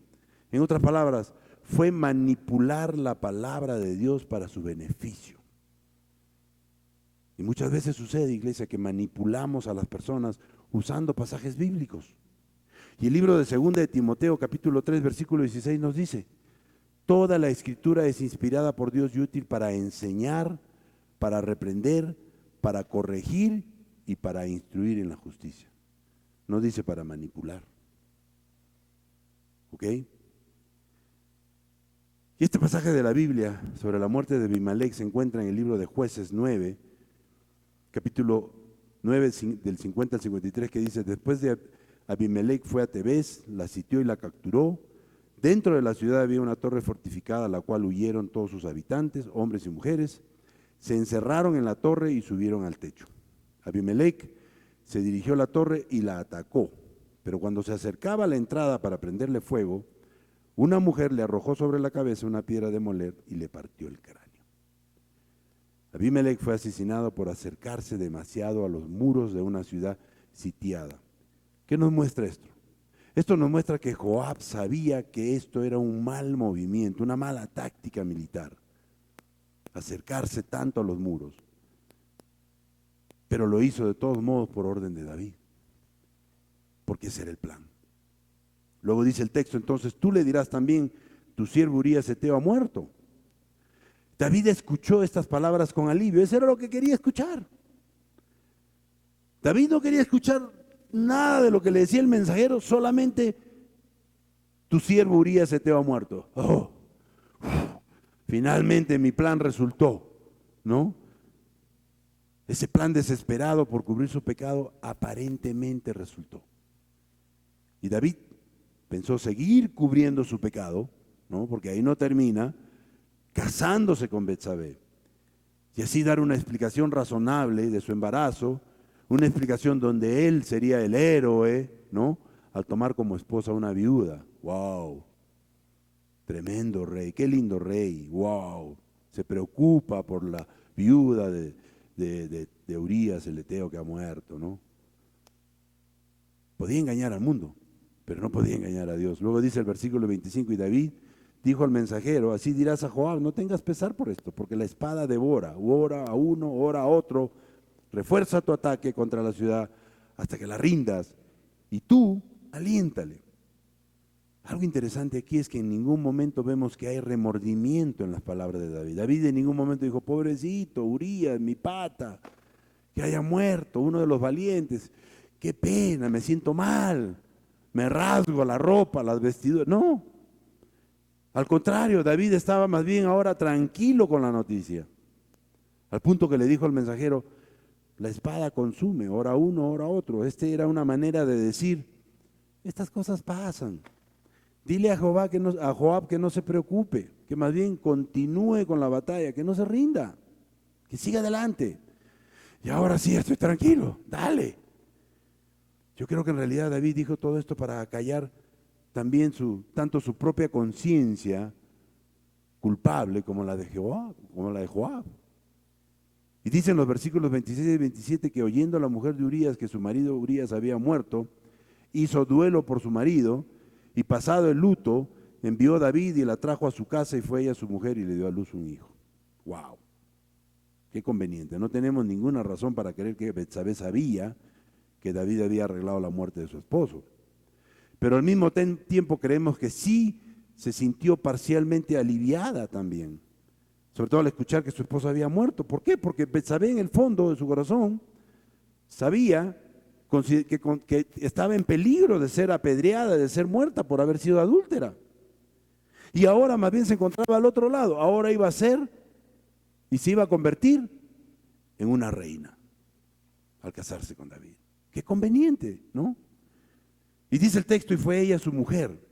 Speaker 2: En otras palabras, fue manipular la palabra de Dios para su beneficio. Y muchas veces sucede, iglesia, que manipulamos a las personas usando pasajes bíblicos. Y el libro de 2 de Timoteo, capítulo 3, versículo 16 nos dice, toda la escritura es inspirada por Dios y útil para enseñar, para reprender, para corregir y para instruir en la justicia. No dice para manipular. ¿Ok? Y este pasaje de la Biblia sobre la muerte de Abimelech se encuentra en el libro de Jueces 9, capítulo 9 del 50 al 53, que dice, después de Abimelech fue a Tebés, la sitió y la capturó. Dentro de la ciudad había una torre fortificada a la cual huyeron todos sus habitantes, hombres y mujeres. Se encerraron en la torre y subieron al techo. Abimelech se dirigió a la torre y la atacó, pero cuando se acercaba a la entrada para prenderle fuego, una mujer le arrojó sobre la cabeza una piedra de moler y le partió el cráneo. Abimelech fue asesinado por acercarse demasiado a los muros de una ciudad sitiada. ¿Qué nos muestra esto? Esto nos muestra que Joab sabía que esto era un mal movimiento, una mala táctica militar, acercarse tanto a los muros. Pero lo hizo de todos modos por orden de David, porque ese era el plan. Luego dice el texto, entonces tú le dirás también, tu siervo Urías Eteo ha muerto. David escuchó estas palabras con alivio, eso era lo que quería escuchar. David no quería escuchar nada de lo que le decía el mensajero, solamente tu siervo Urías Eteo ha muerto. Oh, finalmente mi plan resultó, ¿no? Ese plan desesperado por cubrir su pecado aparentemente resultó. Y David pensó seguir cubriendo su pecado, ¿no? Porque ahí no termina, casándose con Betsabé. Y así dar una explicación razonable de su embarazo, una explicación donde él sería el héroe, ¿no? Al tomar como esposa a una viuda. ¡Wow! Tremendo rey, qué lindo rey, ¡wow! Se preocupa por la viuda de Urías el Eteo que ha muerto, ¿no? Podía engañar al mundo, pero no podía engañar a Dios. Luego dice el versículo 25, y David dijo al mensajero, así dirás a Joab, no tengas pesar por esto, porque la espada devora, ora a uno, ora a otro, refuerza tu ataque contra la ciudad hasta que la rindas, y tú aliéntale. Algo interesante aquí es que en ningún momento vemos que hay remordimiento en las palabras de David. David en ningún momento dijo, pobrecito, Urías, mi pata, que haya muerto, uno de los valientes, qué pena, me siento mal, me rasgo la ropa, las vestiduras. No, al contrario, David estaba más bien ahora tranquilo con la noticia, al punto que le dijo al mensajero, la espada consume, ora uno, ora otro. Era una manera de decir, estas cosas pasan. Dile a Joab que no se preocupe, que más bien continúe con la batalla, que no se rinda, que siga adelante. Y ahora sí estoy tranquilo, dale. Yo creo que en realidad David dijo todo esto para acallar también tanto su propia conciencia culpable como la de Joab. Y dicen los versículos 26 y 27 que oyendo la mujer de Urías que su marido Urías había muerto, hizo duelo por su marido, y pasado el luto, envió a David y la trajo a su casa y fue ella su mujer y le dio a luz un hijo. ¡Wow! Qué conveniente. No tenemos ninguna razón para creer que Betsabé sabía que David había arreglado la muerte de su esposo. Pero al mismo tiempo creemos que sí se sintió parcialmente aliviada también, sobre todo al escuchar que su esposo había muerto. ¿Por qué? Porque Betsabé en el fondo de su corazón sabía que estaba en peligro de ser apedreada, de ser muerta por haber sido adúltera. Y ahora más bien se encontraba al otro lado. Ahora iba a ser y se iba a convertir en una reina al casarse con David. Qué conveniente, ¿no? Y dice el texto, y fue ella su mujer.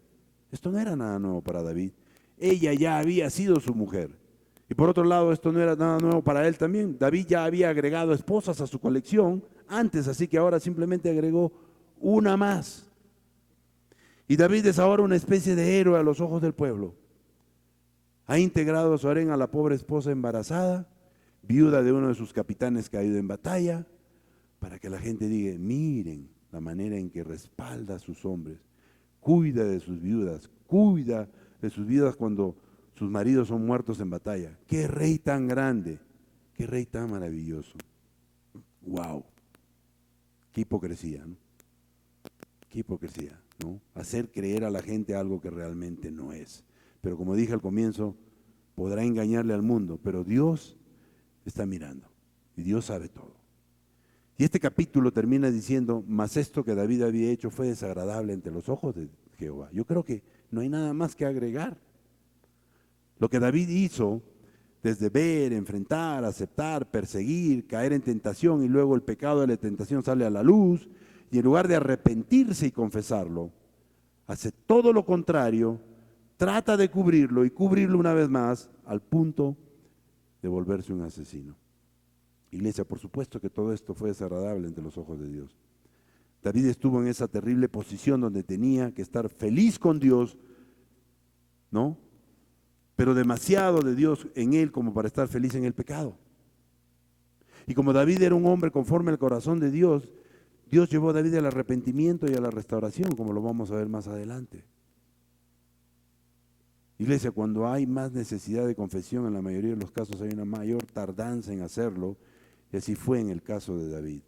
Speaker 2: Esto no era nada nuevo para David. Ella ya había sido su mujer. Y por otro lado, esto no era nada nuevo para él también. David ya había agregado esposas a su colección antes, así que ahora simplemente agregó una más. Y David es ahora una especie de héroe a los ojos del pueblo. Ha integrado a su harén a la pobre esposa embarazada, viuda de uno de sus capitanes caído en batalla, para que la gente diga, miren la manera en que respalda a sus hombres, cuida de sus viudas cuando sus maridos son muertos en batalla. ¡Qué rey tan grande! ¡Qué rey tan maravilloso! ¡Wow! ¡Qué hipocresía! ¿No? ¡Qué hipocresía! ¿No? Hacer creer a la gente algo que realmente no es. Pero como dije al comienzo, podrá engañarle al mundo, pero Dios está mirando y Dios sabe todo. Y este capítulo termina diciendo, mas esto que David había hecho fue desagradable ante los ojos de Jehová. Yo creo que no hay nada más que agregar. Lo que David hizo, desde ver, enfrentar, aceptar, perseguir, caer en tentación y luego el pecado de la tentación sale a la luz, y en lugar de arrepentirse y confesarlo, hace todo lo contrario, trata de cubrirlo y cubrirlo una vez más al punto de volverse un asesino. Iglesia, por supuesto que todo esto fue desagradable ante los ojos de Dios. David estuvo en esa terrible posición donde tenía que estar feliz con Dios, ¿no? Pero demasiado de Dios en él como para estar feliz en el pecado. Y como David era un hombre conforme al corazón de Dios, Dios llevó a David al arrepentimiento y a la restauración, como lo vamos a ver más adelante. Iglesia, cuando hay más necesidad de confesión, en la mayoría de los casos hay una mayor tardanza en hacerlo, y así fue en el caso de David.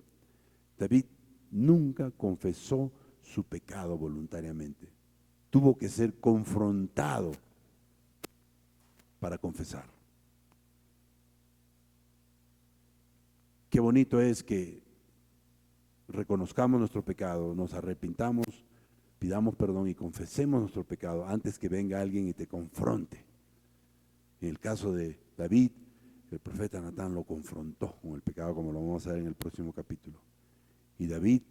Speaker 2: David nunca confesó su pecado voluntariamente. Tuvo que ser confrontado para confesar. Qué bonito es que reconozcamos nuestro pecado, nos arrepintamos, pidamos perdón y confesemos nuestro pecado antes que venga alguien y te confronte. En el caso de David, el profeta Natán lo confrontó con el pecado, como lo vamos a ver en el próximo capítulo. Y David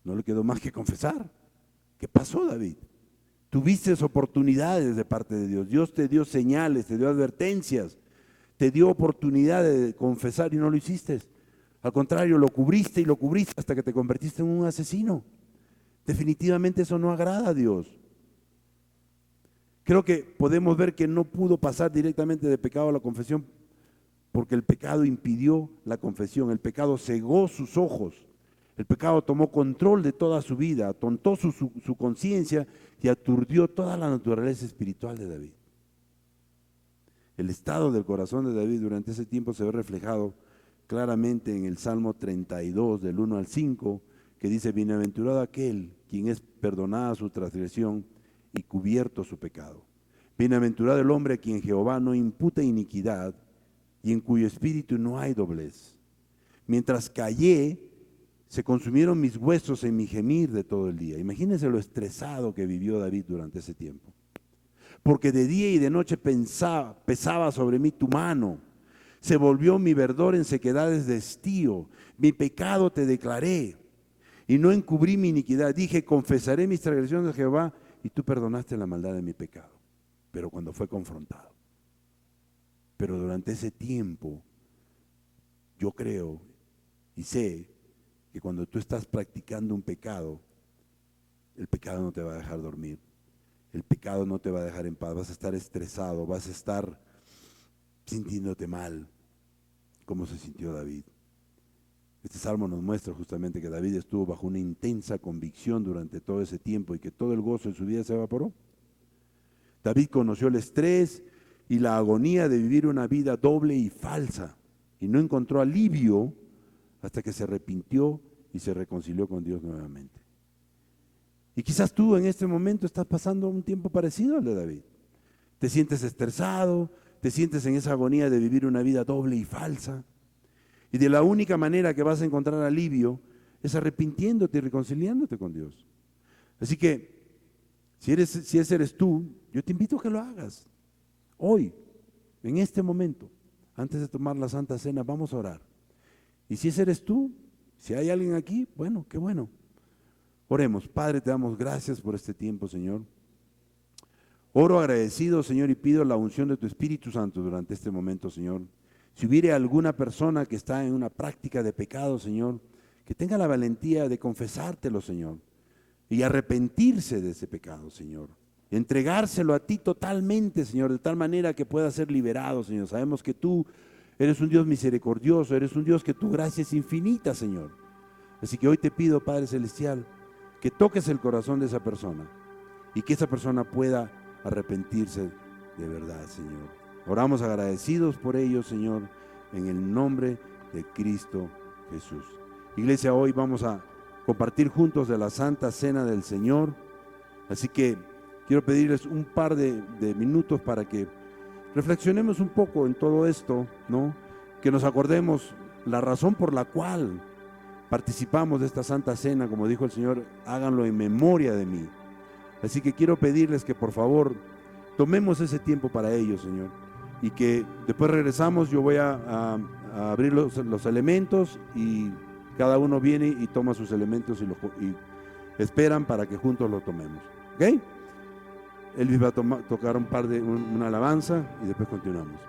Speaker 2: no le quedó más que confesar. ¿Qué pasó, David? Tuviste oportunidades de parte de Dios. Dios te dio señales, te dio advertencias, te dio oportunidad de confesar y no lo hiciste. Al contrario, lo cubriste y lo cubriste hasta que te convertiste en un asesino. Definitivamente eso no agrada a Dios. Creo que podemos ver que no pudo pasar directamente de pecado a la confesión porque el pecado impidió la confesión, el pecado cegó sus ojos, el pecado tomó control de toda su vida, atontó su conciencia y aturdió toda la naturaleza espiritual de David. El estado del corazón de David durante ese tiempo se ve reflejado claramente en el Salmo 32, del 1 al 5, que dice, bienaventurado aquel quien es perdonada su transgresión y cubierto su pecado. Bienaventurado el hombre a quien Jehová no imputa iniquidad y en cuyo espíritu no hay doblez. Mientras callé, se consumieron mis huesos en mi gemir de todo el día. Imagínense lo estresado que vivió David durante ese tiempo. Porque de día y de noche pesaba sobre mí tu mano. Se volvió mi verdor en sequedades de estío. Mi pecado te declaré y no encubrí mi iniquidad. Dije, confesaré mis transgresiones a Jehová y tú perdonaste la maldad de mi pecado. Pero cuando fue confrontado. Pero durante ese tiempo, yo creo y sé que cuando tú estás practicando un pecado, el pecado no te va a dejar dormir. El pecado no te va a dejar en paz. Vas a estar estresado, vas a estar sintiéndote mal, como se sintió David. Este salmo nos muestra justamente que David estuvo bajo una intensa convicción durante todo ese tiempo y que todo el gozo de su vida se evaporó. David conoció el estrés y la agonía de vivir una vida doble y falsa y no encontró alivio hasta que se arrepintió y se reconcilió con Dios nuevamente. Y quizás tú en este momento estás pasando un tiempo parecido al de David. Te sientes estresado, te sientes en esa agonía de vivir una vida doble y falsa. Y de la única manera que vas a encontrar alivio es arrepintiéndote y reconciliándote con Dios. Así que, si ese eres tú, yo te invito a que lo hagas. Hoy, en este momento, antes de tomar la Santa Cena, vamos a orar. Y si ese eres tú, si hay alguien aquí, bueno, qué bueno. Oremos. Padre, te damos gracias por este tiempo, Señor. Oro agradecido, Señor, y pido la unción de tu Espíritu Santo durante este momento, Señor. Si hubiere alguna persona que está en una práctica de pecado, Señor, que tenga la valentía de confesártelo, Señor, y arrepentirse de ese pecado, Señor. Entregárselo a ti totalmente, Señor, de tal manera que pueda ser liberado, Señor. Sabemos que tú eres un Dios misericordioso, eres un Dios que tu gracia es infinita, Señor. Así que hoy te pido, Padre Celestial, que toques el corazón de esa persona y que esa persona pueda arrepentirse de verdad, Señor. Oramos agradecidos por ello, Señor, en el nombre de Cristo Jesús. Iglesia, hoy vamos a compartir juntos de la Santa Cena del Señor. Así que quiero pedirles un par de minutos para que reflexionemos un poco en todo esto, ¿no? Que nos acordemos la razón por la cual participamos de esta Santa Cena, como dijo el Señor, háganlo en memoria de mí. Así que quiero pedirles que por favor tomemos ese tiempo para ello, Señor, y que después regresamos. Yo voy a abrir los elementos y cada uno viene y toma sus elementos y esperan para que juntos lo tomemos. ¿Ok? Elvis va a tocar una alabanza y después continuamos.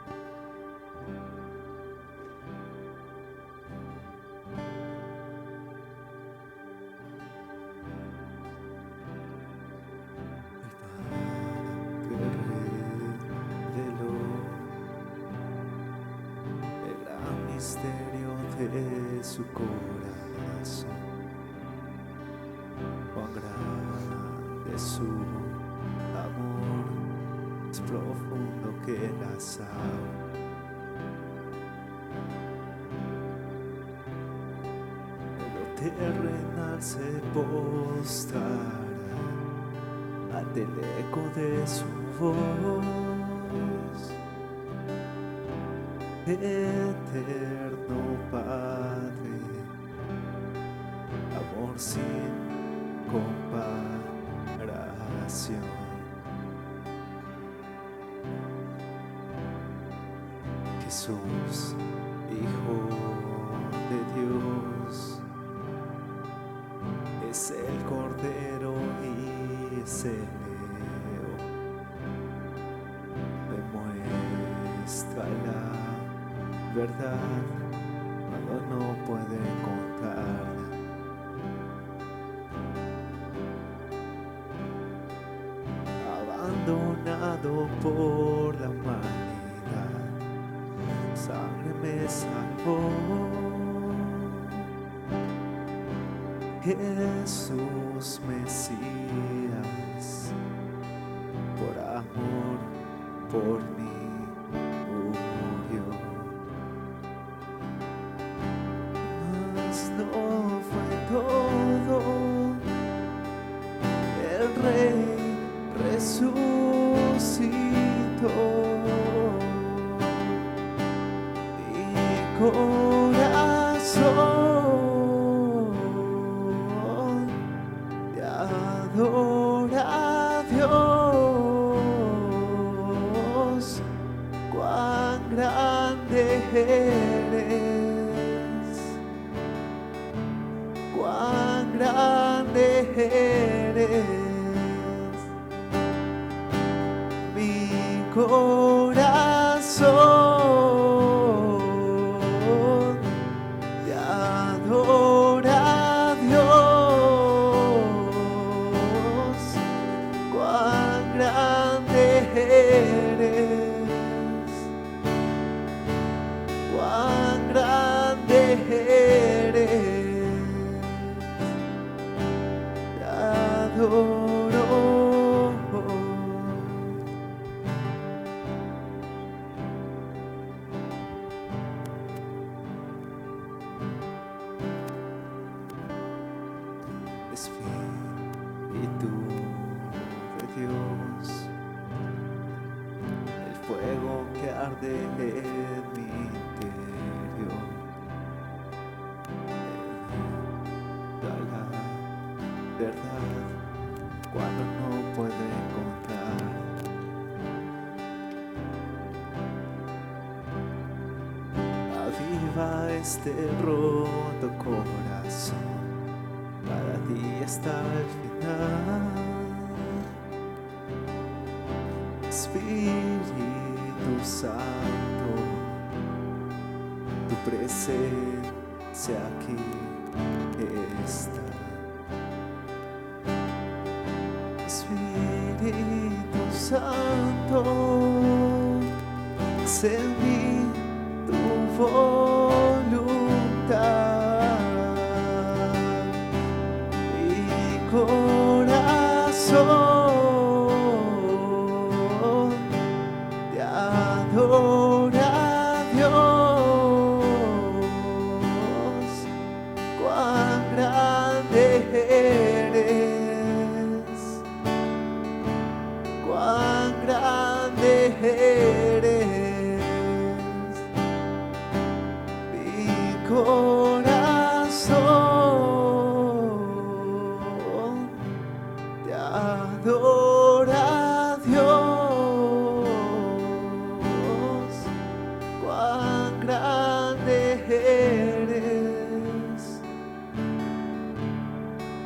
Speaker 1: De su corazón, cuán grande es su amor, es profundo que las aguas. En lo terrenal se postrará ante el eco de su voz. Eterno Padre, amor sin comparación. Jesús, Hijo de Dios, es el Cordero y es el León. Demuestra la verdad cuando no puede contarla. Abandonado por la humanidad, sangre me salvó. Jesús Mesías, por amor, por mí murió. No fue todo, el Rey resucitó. Mi corazón te adora a Dios, cuán grande eres. Cuán grande eres, mi corazón te adora a Dios, cuán grande eres, cuán grande eres. verdad cuando no puedo encontrar. Aviva este roto corazón, para ti está el final. Espíritu Santo, tu presencia aquí está. Espíritu Santo, haz en mí tu voluntad. Mi corazón te adora, Dios. Cuán grande eres, cuán grande eres. Mi corazón te adora, Dios. Cuán grande eres,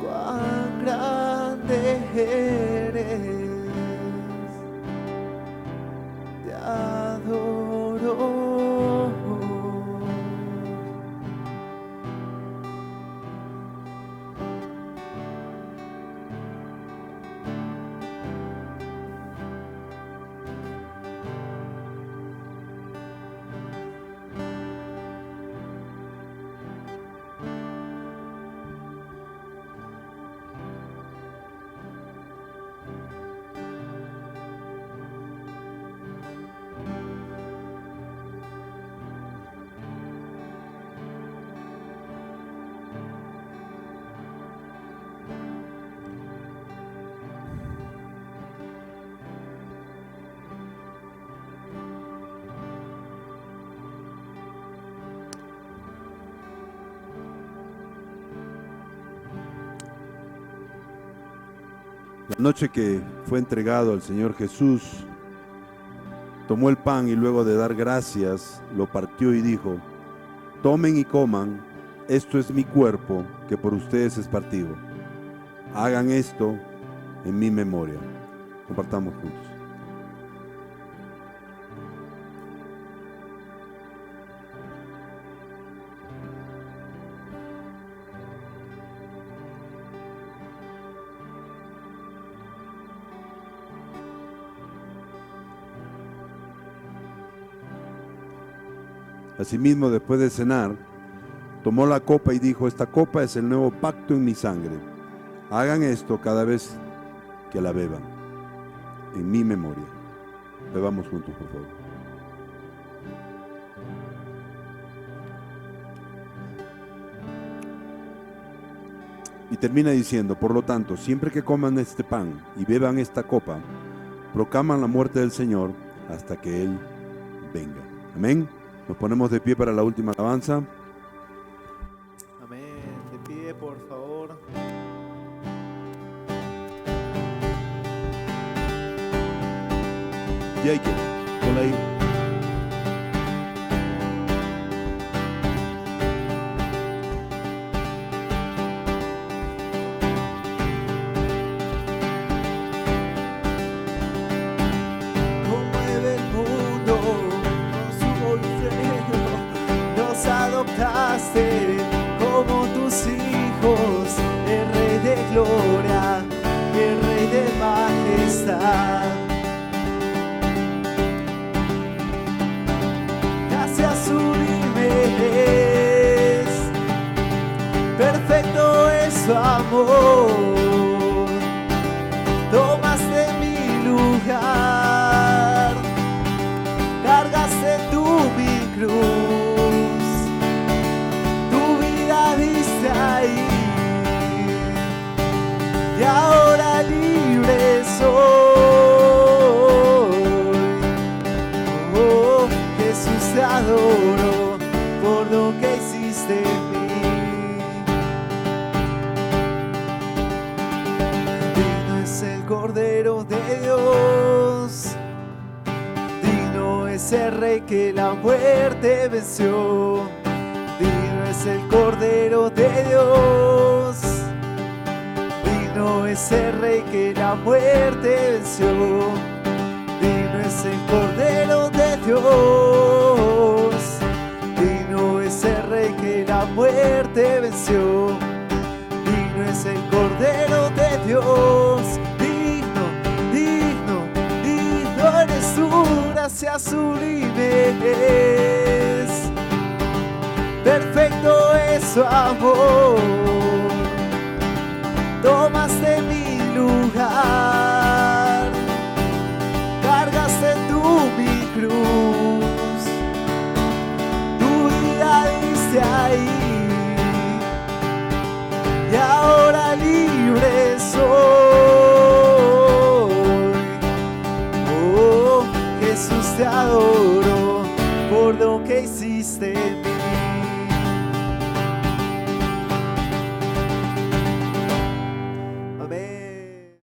Speaker 1: cuán grande eres. Te adoro.
Speaker 2: La noche que fue entregado al Señor Jesús, tomó el pan y luego de dar gracias, lo partió y dijo: tomen y coman, esto es mi cuerpo que por ustedes es partido. Hagan esto en mi memoria. Compartamos juntos. Asimismo, después de cenar, tomó la copa y dijo: esta copa es el nuevo pacto en mi sangre. Hagan esto cada vez que la beban, en mi memoria. Bebamos juntos, por favor. Y termina diciendo: por lo tanto, siempre que coman este pan y beban esta copa, proclaman la muerte del Señor hasta que Él venga. Amén. Nos ponemos de pie para la última alabanza.
Speaker 1: Amén. De pie, por favor.
Speaker 2: Y hay que, ponla ahí.
Speaker 1: Conmueve el mundo con su freno. Nos adoptaste como tus hijos, el Rey de gloria, el Rey de majestad. Gracias sublimes, perfecto es su amor. Tomaste mi lugar, cargaste tú mi cruz, tu vida diste ahí, y ahora libre soy. Oh, Jesús, te adoro por lo que hiciste en mí. es el Rey que la muerte venció. Digno es el Cordero de Dios. Digno es el Rey que la muerte venció. Digno es el Cordero de Dios. Digno es el Rey que la muerte venció. Digno es el Cordero de Dios. Digno, digno, digno eres su gracia sublime es. Perfecto es su amor.